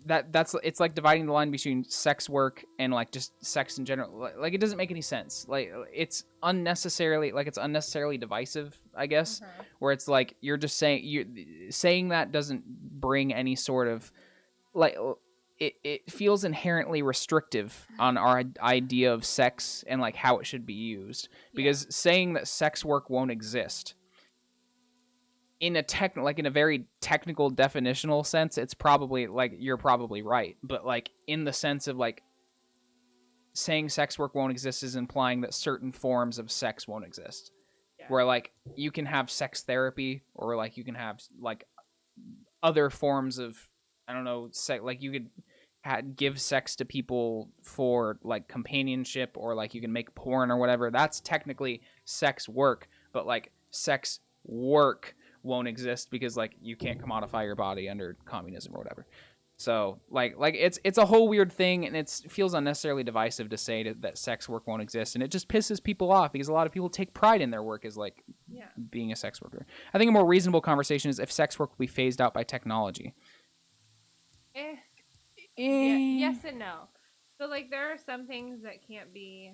that's it's like dividing the line between sex work and like just sex in general. Like it doesn't make any sense. Like it's unnecessarily divisive, I guess. Uh-huh. Where it's like you're saying that doesn't bring any sort of like. It feels inherently restrictive on our idea of sex and like how it should be used, because saying that sex work won't exist in a very technical definitional sense, it's probably like you're probably right, but like in the sense of like saying sex work won't exist is implying that certain forms of sex won't exist. Yeah. Where like you can have sex therapy, or like you can have like other forms of, I don't know, like you could give sex to people for like companionship, or like you can make porn or whatever. That's technically sex work, but like sex work won't exist because like you can't commodify your body under communism or whatever. So like it's a whole weird thing, and it feels unnecessarily divisive to say that sex work won't exist, and it just pisses people off because a lot of people take pride in their work as like being a sex worker. I think a more reasonable conversation is if sex work will be phased out by technology. Yeah, yes and no. So like there are some things that can't be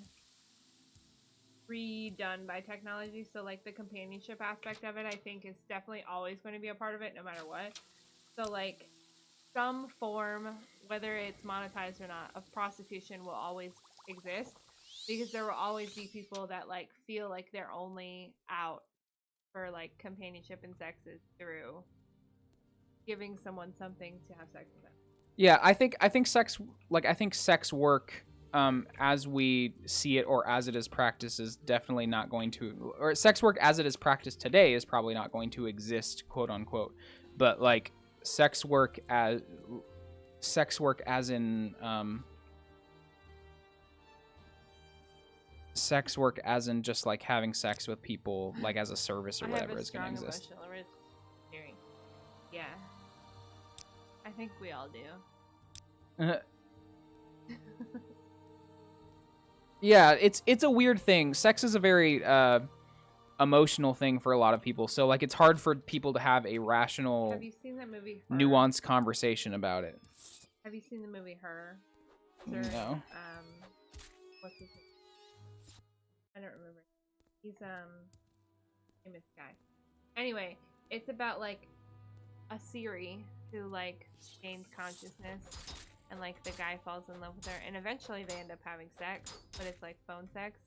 redone by technology. So like the companionship aspect of it, I think is definitely always going to be a part of it no matter what. So like some form, whether it's monetized or not, of prostitution will always exist, because there will always be people that like feel like their only out for like companionship and sex is through giving someone something to have sex with them. Yeah, I think sex work, as we see it or as it is practiced, is definitely not going to, or sex work as it is practiced today is probably not going to exist, quote unquote. But like sex work as in sex work as in just like having sex with people like as a service or whatever is going to exist. Yeah. I think we all do. Yeah, it's a weird thing. Sex is a very emotional thing for a lot of people. So like it's hard for people to have a rational, Have you seen that movie? Her? nuanced conversation about it. Have you seen the movie Her? No. What's his name? I don't remember. He's famous guy. Anyway, it's about like a Siri who like gains consciousness, and like the guy falls in love with her, and eventually they end up having sex, but it's like phone sex.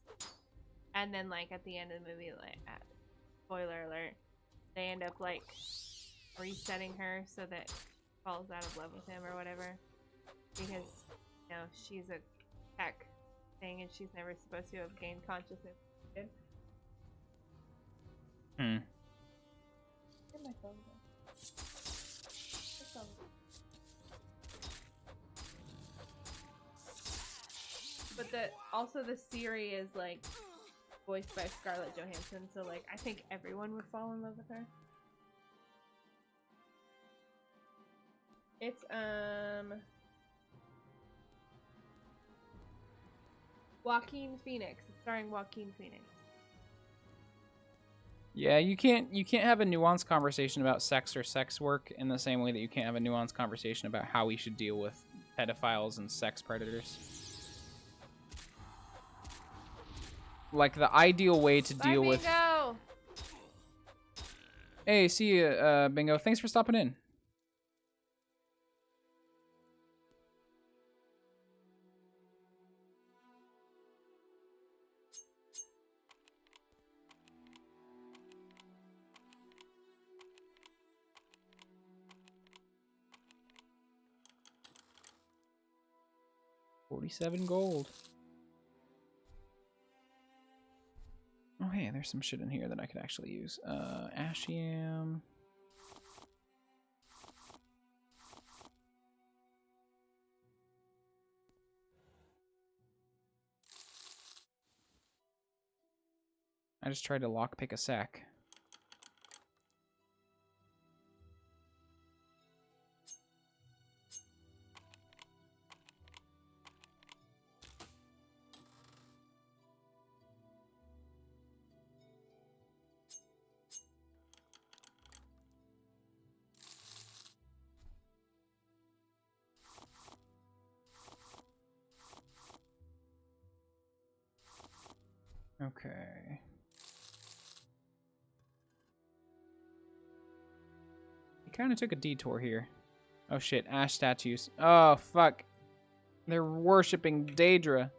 And then like at the end of the movie, like spoiler alert, they end up like resetting her so that she falls out of love with him or whatever, because you know she's a tech thing and she's never supposed to have gained consciousness. Hmm. Where'd my phone go? But also the Siri is like voiced by Scarlett Johansson, so like I think everyone would fall in love with her. It's Joaquin Phoenix. It's starring Joaquin Phoenix. Yeah, you can't have a nuanced conversation about sex or sex work in the same way that you can't have a nuanced conversation about how we should deal with pedophiles and sex predators. Like the ideal way to deal with. Bingo! Hey, see you, Bingo. Thanks for stopping in. $47 gold. Oh, hey, there's some shit in here that I could actually use. Ashiam. I just tried to lockpick a sack. Okay. He kind of took a detour here. Oh shit, ash statues. Oh fuck. They're worshipping Daedra.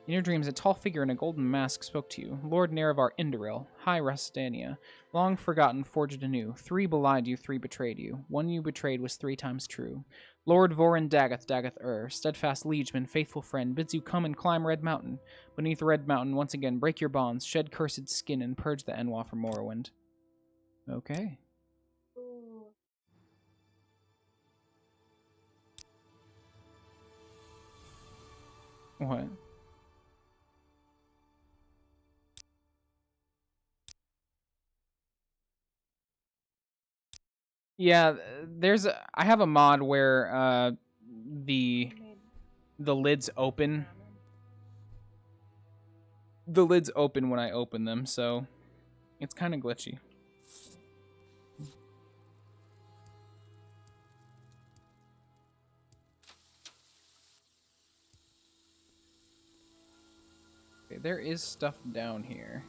In your dreams, a tall figure in a golden mask spoke to you. Lord Nerevar Indoril, High Rastania, long forgotten, forged anew. 3 belied you, 3 betrayed you. 1 you betrayed was 3 times true. Lord Vorin Dagoth, steadfast liegeman, faithful friend, bids you come and climb Red Mountain. Beneath Red Mountain, once again, break your bonds, shed cursed skin, and purge the Enwa from Morrowind. Okay. Ooh. What? Yeah, I have a mod where the lids open. The lids open when I open them, so it's kind of glitchy. Okay, there is stuff down here.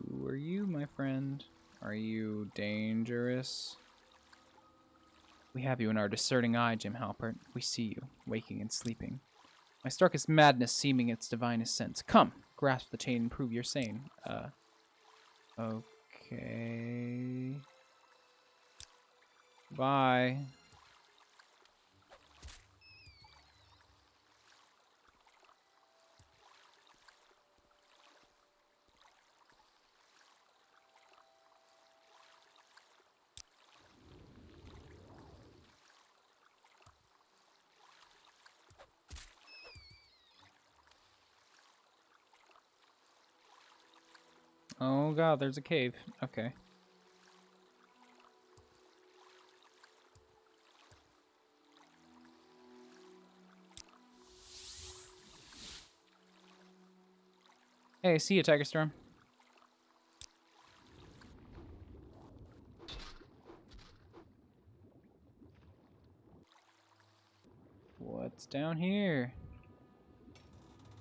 Who are you, my friend? Are you dangerous? We have you in our discerning eye, Jim Halpert. We see you, waking and sleeping. My starkest madness seeming its divinest sense. Come, grasp the chain and prove you're sane. Okay. Bye. Oh god, there's a cave. Okay. Hey, see you, Tiger Storm. What's down here?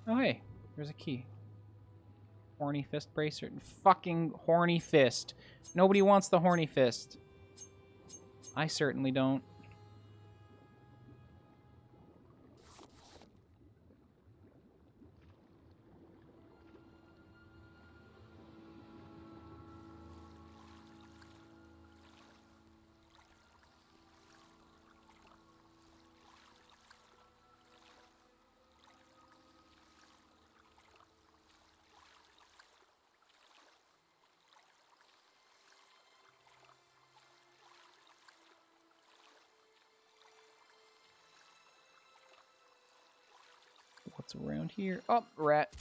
Oh, hey, there's a key. Horny fist bracer. Fucking horny fist. Nobody wants the horny fist. I certainly don't. What's around here? Oh, rat.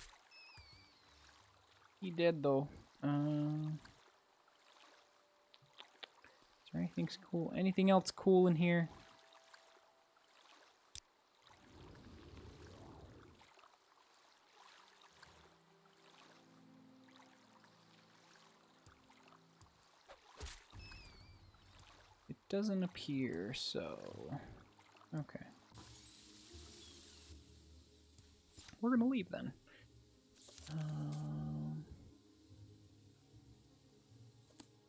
He dead though. Is there anything cool? Anything else cool in here? It doesn't appear so. Okay. We're gonna leave then.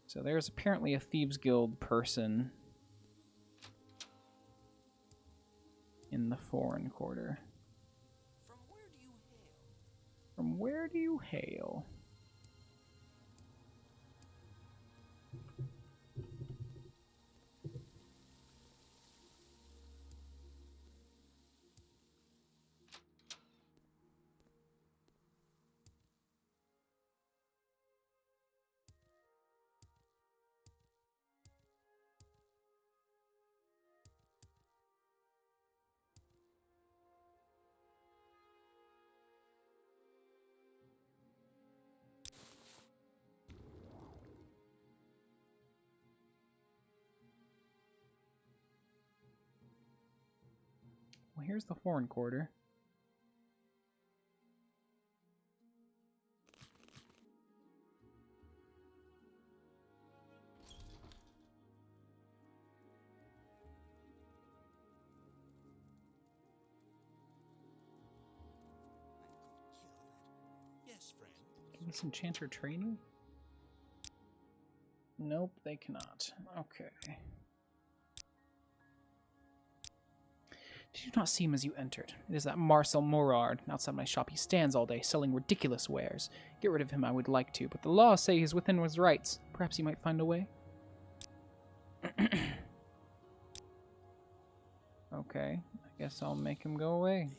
So there's apparently a Thieves Guild person in the foreign quarter. From where do you hail? Well, here's the foreign quarter. Yes, friend. Can this enchanter training? Nope, they cannot. Okay. Did you not see him as you entered? It is that Marcel Morard. Outside my shop he stands all day, selling ridiculous wares. Get rid of him I would like to, but the law say he's within his rights. Perhaps he might find a way? Okay, I guess I'll make him go away.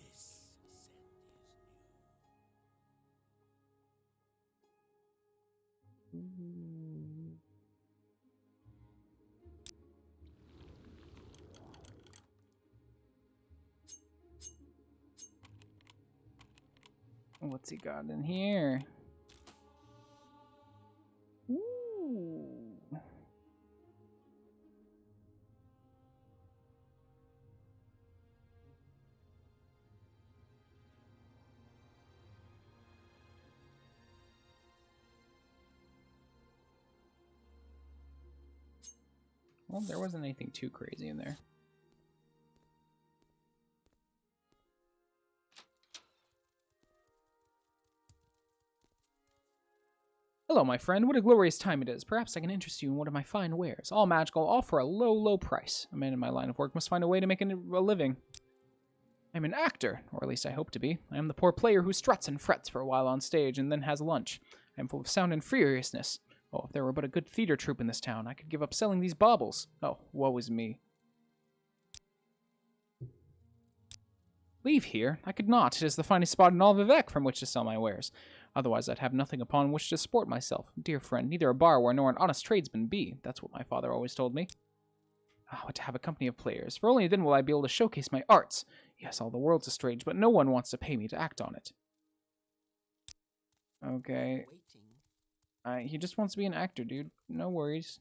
What's he got in here? Ooh. Well, there wasn't anything too crazy in there. Hello, my friend. What a glorious time it is. Perhaps I can interest you in one of my fine wares. All magical, all for a low, low price. A man in my line of work must find a way to make a living. I'm an actor, or at least I hope to be. I am the poor player who struts and frets for a while on stage and then has lunch. I am full of sound and furiousness. Oh, if there were but a good theater troupe in this town, I could give up selling these baubles. Oh, woe is me. Leave here? I could not. It is the finest spot in all Vivec from which to sell my wares. Otherwise, I'd have nothing upon which to support myself. Dear friend, neither a borrower nor an honest tradesman be. That's what my father always told me. Oh, to have a company of players, for only then will I be able to showcase my arts. Yes, all the world's a stage, but no one wants to pay me to act on it. Okay. He just wants to be an actor, dude. No worries.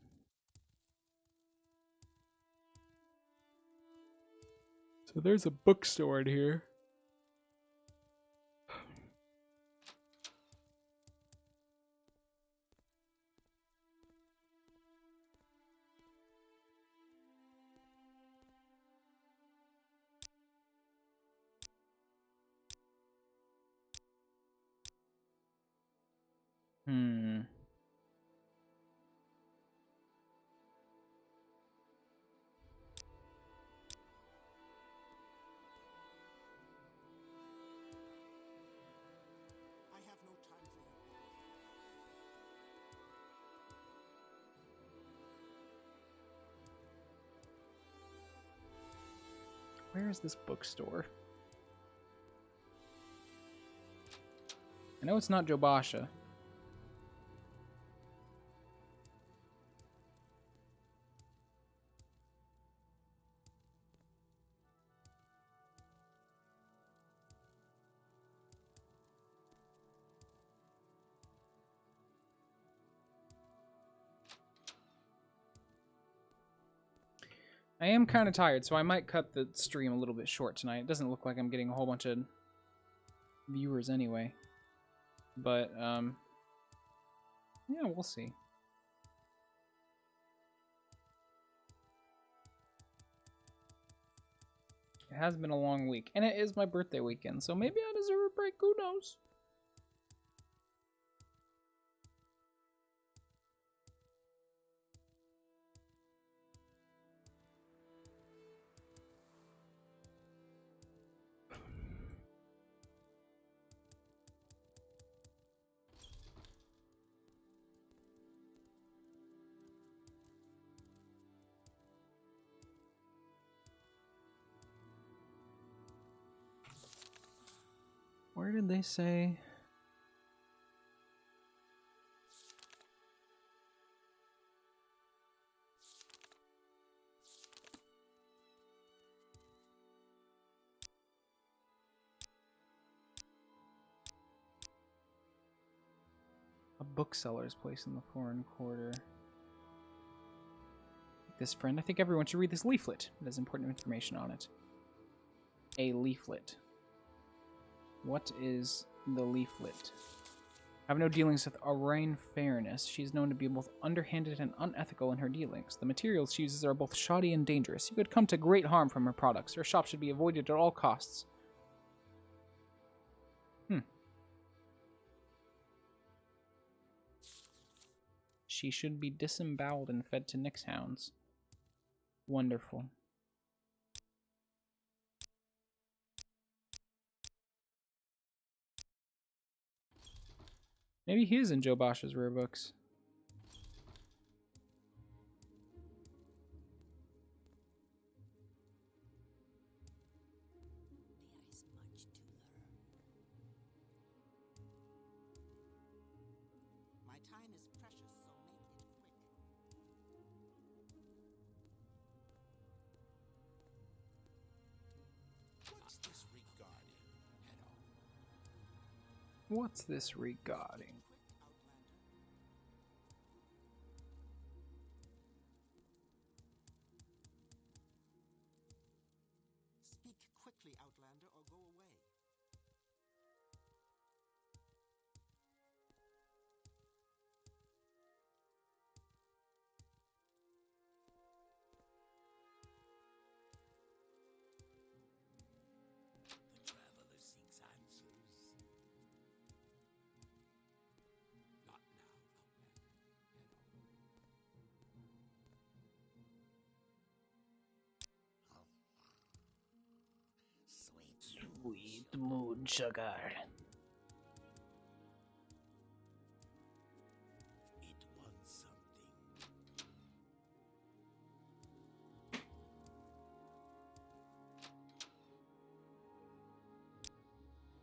So there's a bookstore in here. Hmm. I have no time for you. Where is this bookstore? I know it's not Jobasha. I am kind of tired, so I might cut the stream a little bit short tonight. It doesn't look like I'm getting a whole bunch of viewers anyway. But, yeah, we'll see. It has been a long week, and it is my birthday weekend, so maybe I deserve a break. Who knows? Where did they say? A bookseller's place in the foreign quarter. This friend, I think everyone should read this leaflet. It has important information on it. A leaflet. What is the leaflet? Have no dealings with Arain Fairness. She is known to be both underhanded and unethical in her dealings. The materials she uses are both shoddy and dangerous. You could come to great harm from her products. Her shop should be avoided at all costs. She should be disemboweled and fed to Nyx hounds. Wonderful. Maybe he is in Joe Bosch's rare books. There is much to learn. My time is precious, so make it quick. What's this regarding at all? What's this regarding? Quick, Outlander. Speak quickly, Outlander, or go away. The traveler seeks answers. Not now, Sweet moon sugar. it wants something.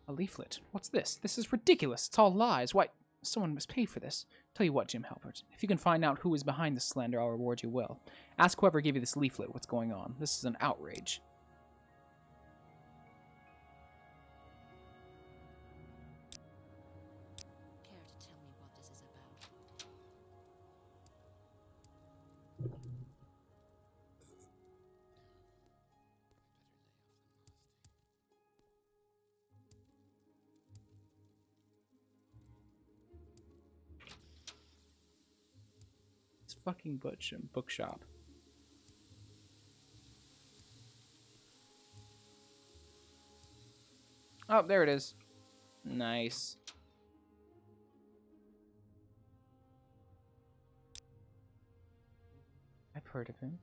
A leaflet. What's this? This is ridiculous. It's all lies. Why? Someone must pay for this. Tell you what, Jim Halpert. If you can find out who is behind this slander, I'll reward you well. Ask whoever gave you this leaflet what's going on. This is an outrage. Care to tell me what this is about? It's fucking bookshop. Oh, there it is. Nice. heard of him.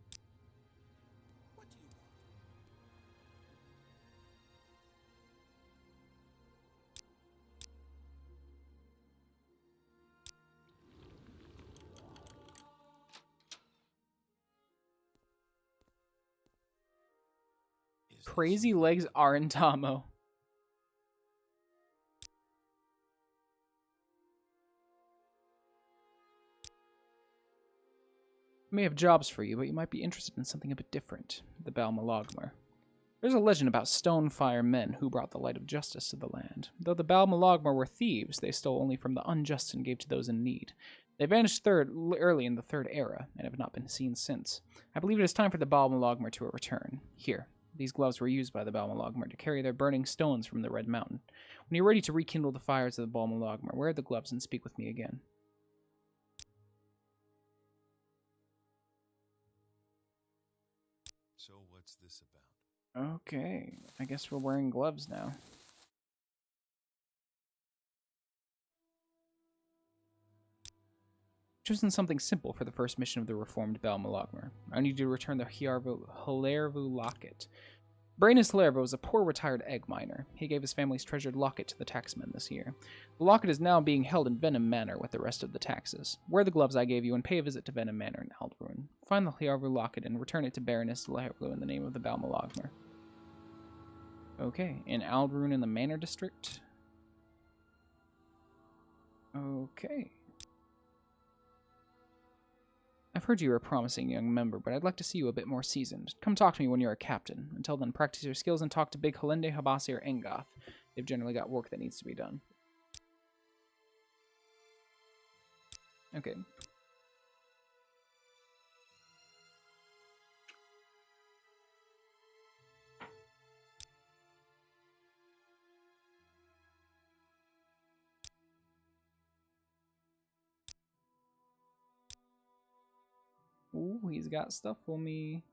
What do you want? Is there Crazy something- Legs Arentamo. I may have jobs for you, but you might be interested in something a bit different. The Balmalogmer. There's a legend about Stonefire men who brought the light of justice to the land. Though the Balmalogmer were thieves, they stole only from the unjust and gave to those in need. They vanished early in the Third Era, and have not been seen since. I believe it is time for the Balmalogmer to return. Here, these gloves were used by the Balmalogmer to carry their burning stones from the Red Mountain. When you're ready to rekindle the fires of the Balmalogmer, wear the gloves and speak with me again. So what's this about? Okay, I guess we're wearing gloves now. Chosen something simple for the first mission of the reformed Balmalogmer. I need you to return the Hilarvu locket. Brainus Hilarvu was a poor retired egg miner. He gave his family's treasured locket to the taxmen this year. The locket is now being held in Venom Manor with the rest of the taxes. Wear the gloves I gave you and pay a visit to Venom Manor in Aldruin. Find the Hilarvu locket and return it to Baroness Hilarvu in the name of the Balmalogmer. Okay, in Aldruin in the Manor District. Okay. I've heard you are a promising young member, but I'd like to see you a bit more seasoned. Come talk to me when you're a captain. Until then, practice your skills and talk to Big Halende, Habasi, or Engoth. They've generally got work that needs to be done. Okay. Ooh, he's got stuff for me.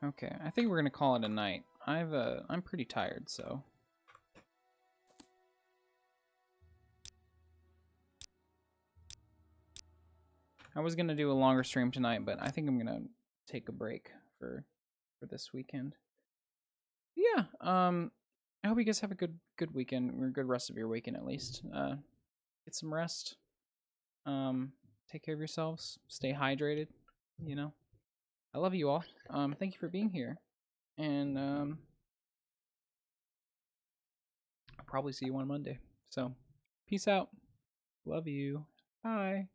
Okay, I think we're gonna call it a night. I'm pretty tired, so. I was gonna do a longer stream tonight, but I think I'm gonna take a break for this weekend. Yeah, I hope you guys have a good weekend, or a good rest of your weekend at least. Get some rest. Take care of yourselves. Stay hydrated. You know, I love you all. Thank you for being here, and I'll probably see you on Monday. So, peace out. Love you. Bye.